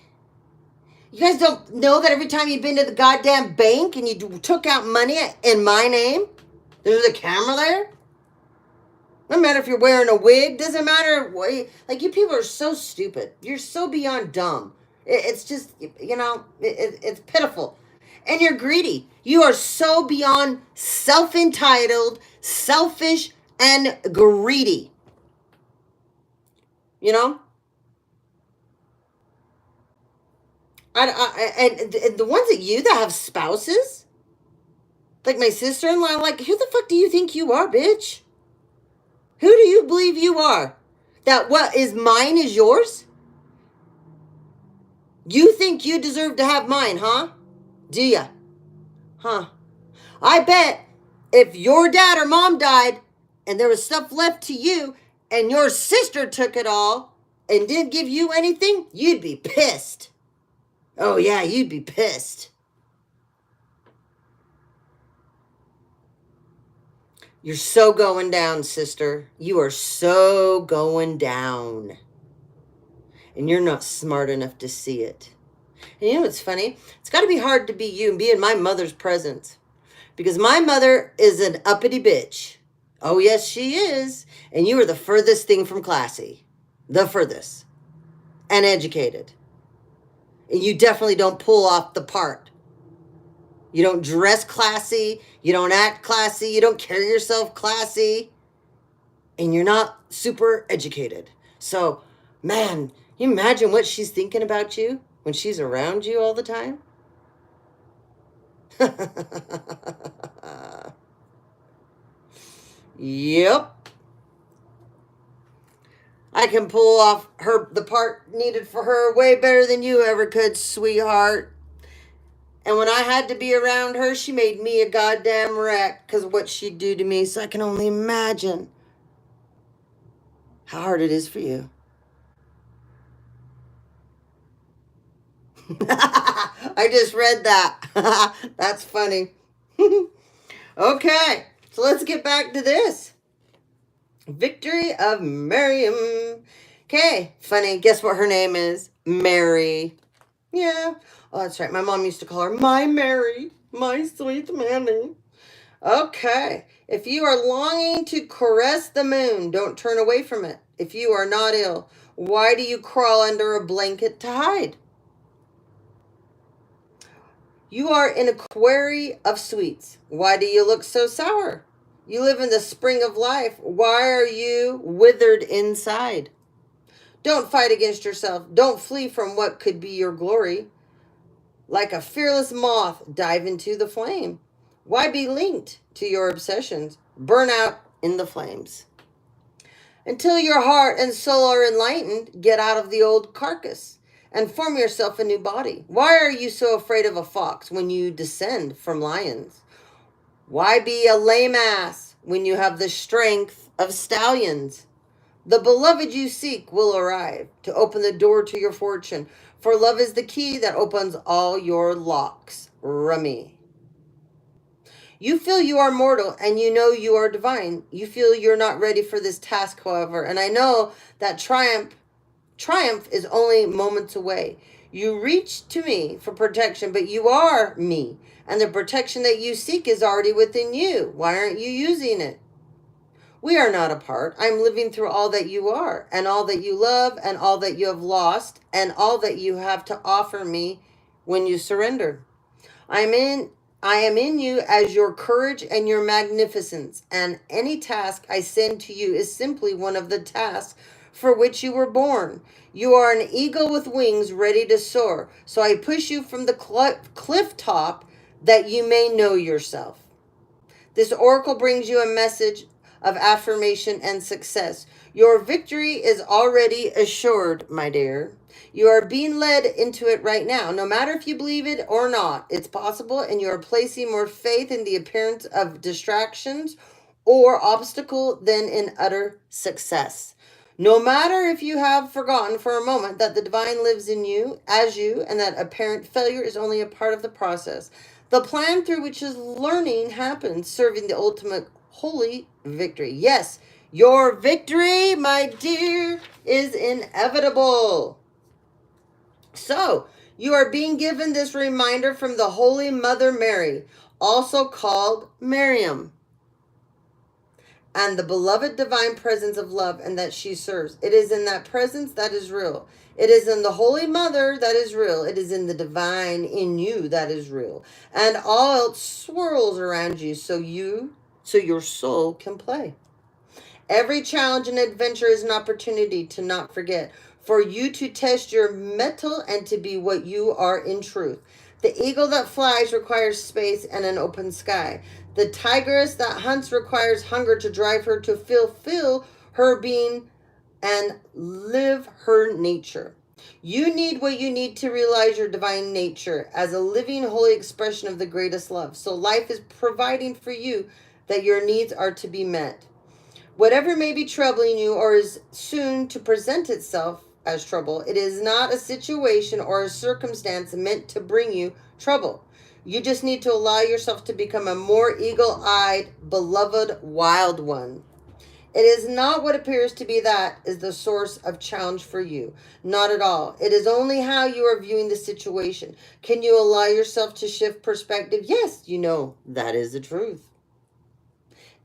you guys don't know that every time you've been to the goddamn bank and you took out money in my name, there's a camera there? No matter if you're wearing a wig, doesn't matter. Like, you people are so stupid. You're so beyond dumb. It's just, it's pitiful. And you're greedy. You are so beyond self-entitled, selfish, and greedy. You know? And the ones that have spouses, like my sister-in-law, I'm like, who the fuck do you think you are, bitch? Who do you believe you are? That what is mine is yours? You think you deserve to have mine, huh? Do ya? Huh? I bet if your dad or mom died and there was stuff left to you and your sister took it all and didn't give you anything, you'd be pissed. Oh yeah, you'd be pissed. You're so going down, sister. You are so going down. And you're not smart enough to see it. And you know what's funny? It's got to be hard to be you and be in my mother's presence. Because my mother is an uppity bitch. Oh, yes, she is. And you are the furthest thing from classy. The furthest. And educated. And you definitely don't pull off the part. You don't dress classy. You don't act classy. You don't carry yourself classy. And you're not super educated. So, man, you imagine what she's thinking about you when she's around you all the time? Yep. I can pull off the part needed for her way better than you ever could, sweetheart. And when I had to be around her, she made me a goddamn wreck because of what she'd do to me. So I can only imagine how hard it is for you. I just read that. That's funny. Okay, so let's get back to this. Victory of Miriam. Okay, funny. Guess what her name is? Mary. Yeah. Oh, that's right. My mom used to call her my Mary, my sweet Mammy. Okay. If you are longing to caress the moon, don't turn away from it. If you are not ill, why do you crawl under a blanket to hide? You are in a quarry of sweets. Why do you look so sour? You live in the spring of life. Why are you withered inside? Don't fight against yourself. Don't flee from what could be your glory. Like a fearless moth, dive into the flame. Why be linked to your obsessions? Burn out in the flames. Until your heart and soul are enlightened, get out of the old carcass and form yourself a new body. Why are you so afraid of a fox when you descend from lions? Why be a lame ass when you have the strength of stallions? The beloved you seek will arrive to open the door to your fortune, for love is the key that opens all your locks. Rumi. You feel you are mortal and you know you are divine. You feel you're not ready for this task, however, and I know that triumph is only moments away. You reach to me for protection, but you are me, and the protection that you seek is already within you. Why aren't you using it? We are not apart. I'm living through all that you are, and all that you love, and all that you have lost, and all that you have to offer me when you surrender. I am in you as your courage and your magnificence, and any task I send to you is simply one of the tasks for which you were born. You are an eagle with wings ready to soar, so I push you from the cliff top that you may know yourself. This oracle brings you a message of affirmation and success. Your victory is already assured, my dear. You are being led into it right now. No matter if you believe it or not, it's possible, and you are placing more faith in the appearance of distractions or obstacle than in utter success. No matter if you have forgotten for a moment that the divine lives in you, as you, and that apparent failure is only a part of the process. The plan through which is learning happens, serving the ultimate holy victory. Yes, your victory, my dear, is inevitable. So, you are being given this reminder from the Holy Mother Mary, also called Miriam, and the beloved divine presence of love and that she serves. It is in that presence that is real. It is in the Holy Mother that is real. It is in the divine in you that is real. And all else swirls around you so your soul can play. Every challenge and adventure is an opportunity to not forget, for you to test your mettle and to be what you are in truth. The eagle that flies requires space and an open sky. The tigress that hunts requires hunger to drive her to fulfill her being and live her nature. You need what you need to realize your divine nature as a living, holy expression of the greatest love. So life is providing for you that your needs are to be met. Whatever may be troubling you or is soon to present itself as trouble, it is not a situation or a circumstance meant to bring you trouble. You just need to allow yourself to become a more eagle-eyed, beloved wild one. It is not what appears to be that is the source of challenge for you. Not at all. It is only how you are viewing the situation. Can you allow yourself to shift perspective? Yes, you know that is the truth.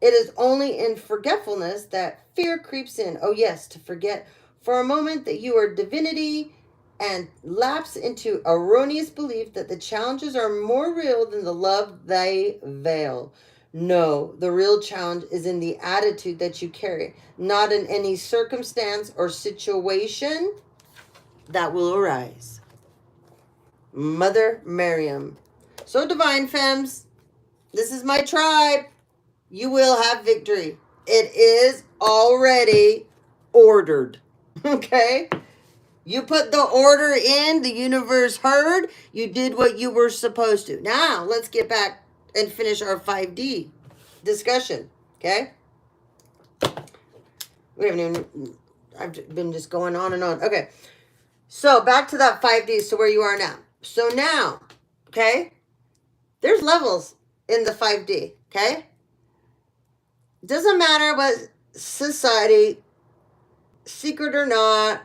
It is only in forgetfulness that fear creeps in. Oh yes, to forget for a moment that you are divinity and lapse into erroneous belief that the challenges are more real than the love they veil. No, the real challenge is in the attitude that you carry, not in any circumstance or situation that will arise. Mother Miriam. So divine femmes, this is my tribe. You will have victory. It is already ordered. Okay? You put the order in, the universe heard, you did what you were supposed to. Now, let's get back and finish our 5D discussion. Okay? We haven't even, I've been just going on and on. Okay. So, back to that 5D, so where you are now. So now, okay? There's levels in the 5D, okay? Doesn't matter what society, secret or not,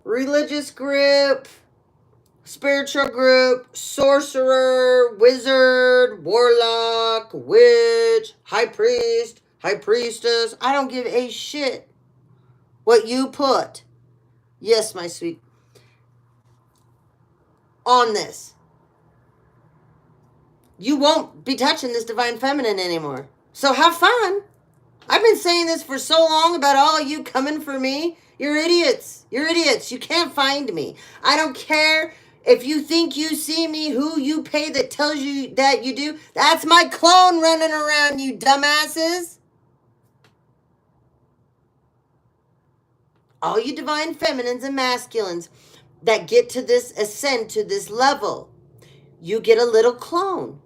religious group, spiritual group, sorcerer, wizard, warlock, witch, high priest, high priestess. I don't give a shit what you put. Yes, my sweet. On this. You won't be touching this divine feminine anymore. So have fun. I've been saying this for so long about all you coming for me. You're idiots. You're idiots. You can't find me. I don't care if you think you see me, who you pay that tells you that you do. That's my clone running around, you dumbasses. All you divine feminines and masculines that get to this, ascend to this level, you get a little clone.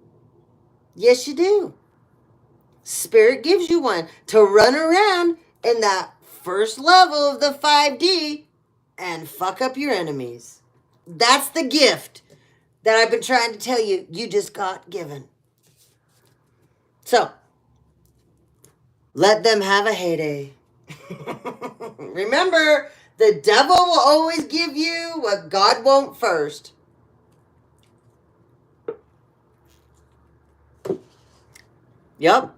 Yes, you do. Spirit gives you one to run around in that first level of the 5D and fuck up your enemies. That's the gift that I've been trying to tell you, you just got given. So, let them have a heyday. Remember, the devil will always give you what God won't first. Yep.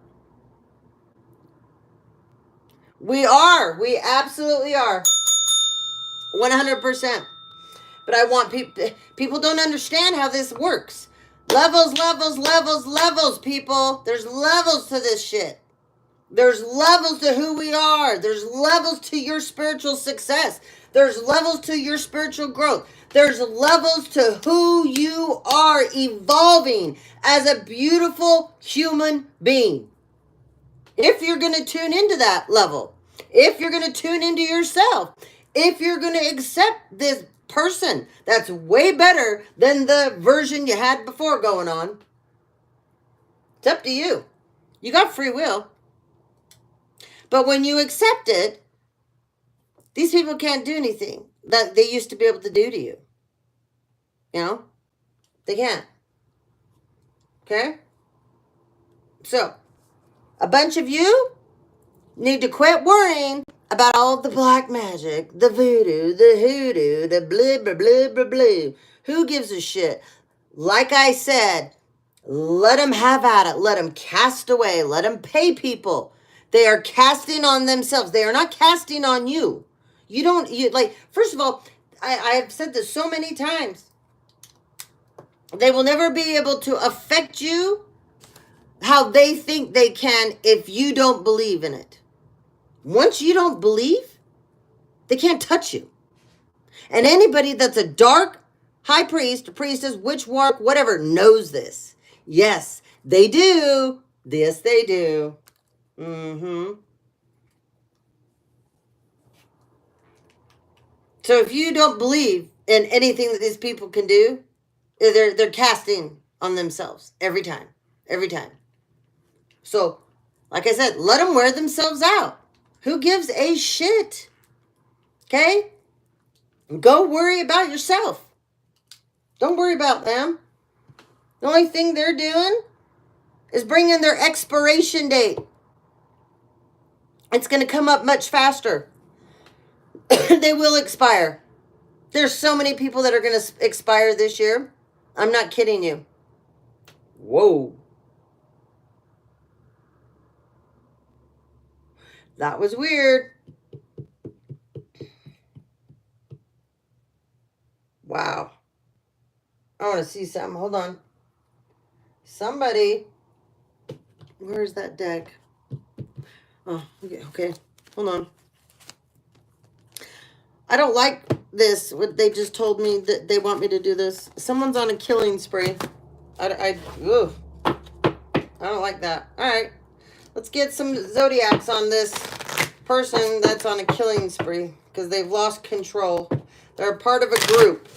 We are. We absolutely are. 100%. But I want people don't understand how this works. Levels, levels, levels, levels, people. There's levels to this shit. There's levels to who we are. There's levels to your spiritual success. There's levels to your spiritual growth. There's levels to who you are evolving as a beautiful human being. If you're going to tune into that level, if you're going to tune into yourself, if you're going to accept this person that's way better than the version you had before going on, it's up to you. You got free will. But when you accept it, these people can't do anything that they used to be able to do to you. You know? They can't. Okay? So, a bunch of you need to quit worrying about all the black magic, the voodoo, the hoodoo, the blah, blah, blah, blah, blah. Who gives a shit? Like I said, let them have at it. Let them cast away. Let them pay people. They are casting on themselves. They are not casting on you. First of all, I have said this so many times. They will never be able to affect you how they think they can if you don't believe in it. Once you don't believe, they can't touch you. And anybody that's a dark high priest, priestess, witch, warlock, whatever, knows this. Yes, they do. Yes, they do. So if you don't believe in anything that these people can do, they're casting on themselves every time. Every time. So, like I said, let them wear themselves out. Who gives a shit? Okay? Go worry about yourself. Don't worry about them. The only thing they're doing is bringing their expiration date. It's going to come up much faster. They will expire. There's so many people that are going to expire this year. I'm not kidding you. Whoa. That was weird. Wow. I want to see something. Hold on. Somebody. Where's that deck? Oh, okay. Hold on. I don't like this. What they just told me that they want me to do this. Someone's on a killing spree. I don't like that. All right. Let's get some zodiacs on this person that's on a killing spree because they've lost control. They're part of a group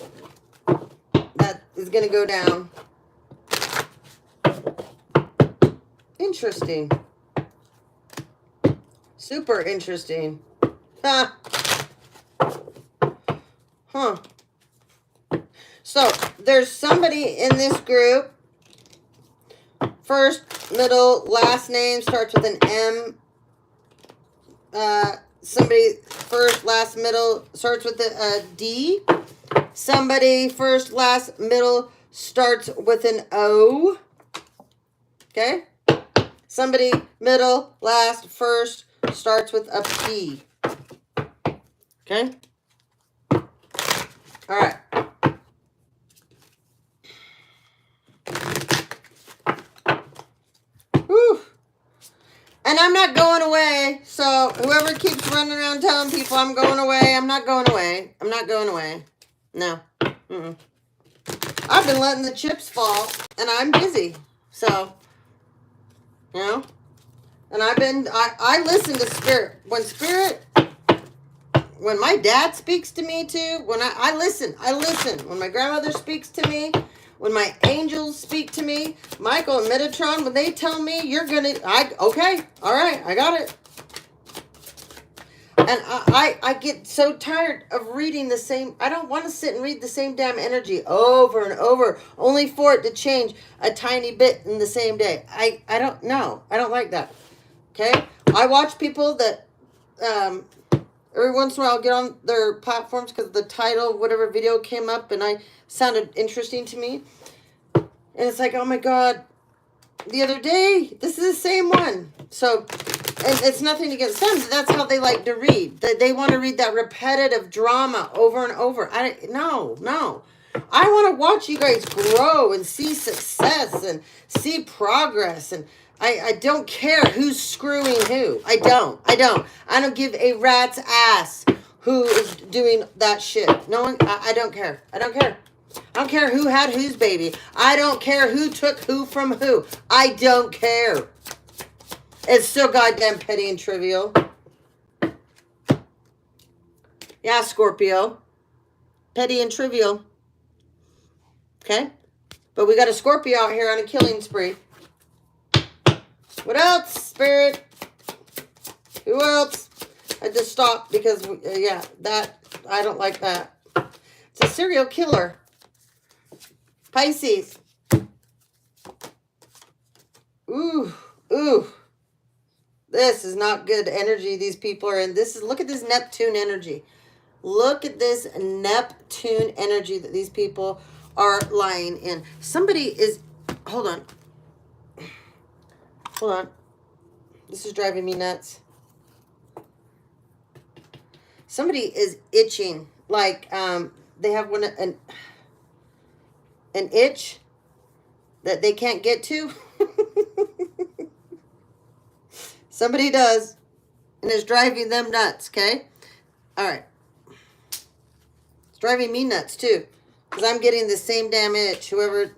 that is going to go down. Interesting. Super interesting. Huh. So, there's somebody in this group. First, middle, last name starts with an M. Somebody first, last, middle starts with a D. Somebody first, last, middle starts with an O. Okay? Somebody middle, last, first starts with a P. Okay? All right. Whew. And I'm not going away. So whoever keeps running around telling people I'm going away, I'm not going away. I'm not going away. No. I've been letting the chips fall, and I'm busy. So, you know, and I listen to Spirit. When my dad speaks to me too, when I listen. When my grandmother speaks to me, when my angels speak to me, Michael and Metatron, when they tell me okay, all right, I got it. And I get so tired of reading the same. I don't want to sit and read the same damn energy over and over, only for it to change a tiny bit in the same day. I don't know. I don't like that. Okay? I watch people that every once in a while I'll get on their platforms because the title of whatever video came up and I sounded interesting to me. And it's like, oh my God, the other day, this is the same one. So, and it's nothing against them. That's how they like to read. They want to read that repetitive drama over and over. No. I want to watch you guys grow and see success and see progress. And I don't care who's screwing who. I don't. I don't give a rat's ass who is doing that shit. No one. I don't care. I don't care who had whose baby. I don't care who took who from who. I don't care. It's so goddamn petty and trivial. Yeah, Scorpio. Petty and trivial. Okay? But we got a Scorpio out here on a killing spree. What else, Spirit? Who else? I just stopped because, yeah, that, I don't like that. It's a serial killer. Pisces. Ooh, ooh. This is not good energy these people are in. Look at this Neptune energy. Look at this Neptune energy that these people are lying in. Somebody is, hold on. Hold on. This is driving me nuts. Somebody is itching. Like, they have an itch that they can't get to. Somebody does. And it's driving them nuts, okay? All right. It's driving me nuts, too. Because I'm getting the same damn itch. Whoever...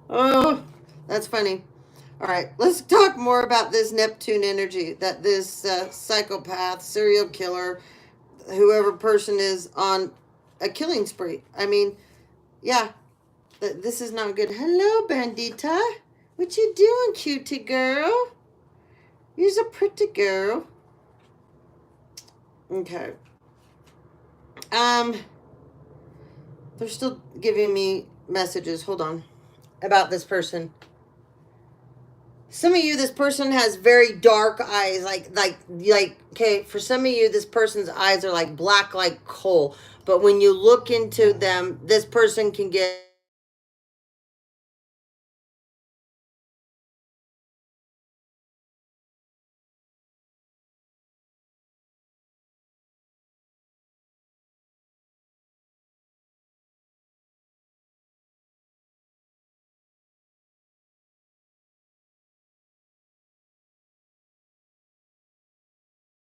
Oh, that's funny. All right. Let's talk more about this Neptune energy. That this psychopath, serial killer, whoever person is on a killing spree. I mean, yeah. This is not good. Hello, Bandita. What you doing, cutie girl? You're a pretty girl. Okay. They're still giving me messages. Hold on. About this person. Some of you, this person has very dark eyes. Like, okay, for some of you, this person's eyes are like black like coal. But when you look into them, this person can get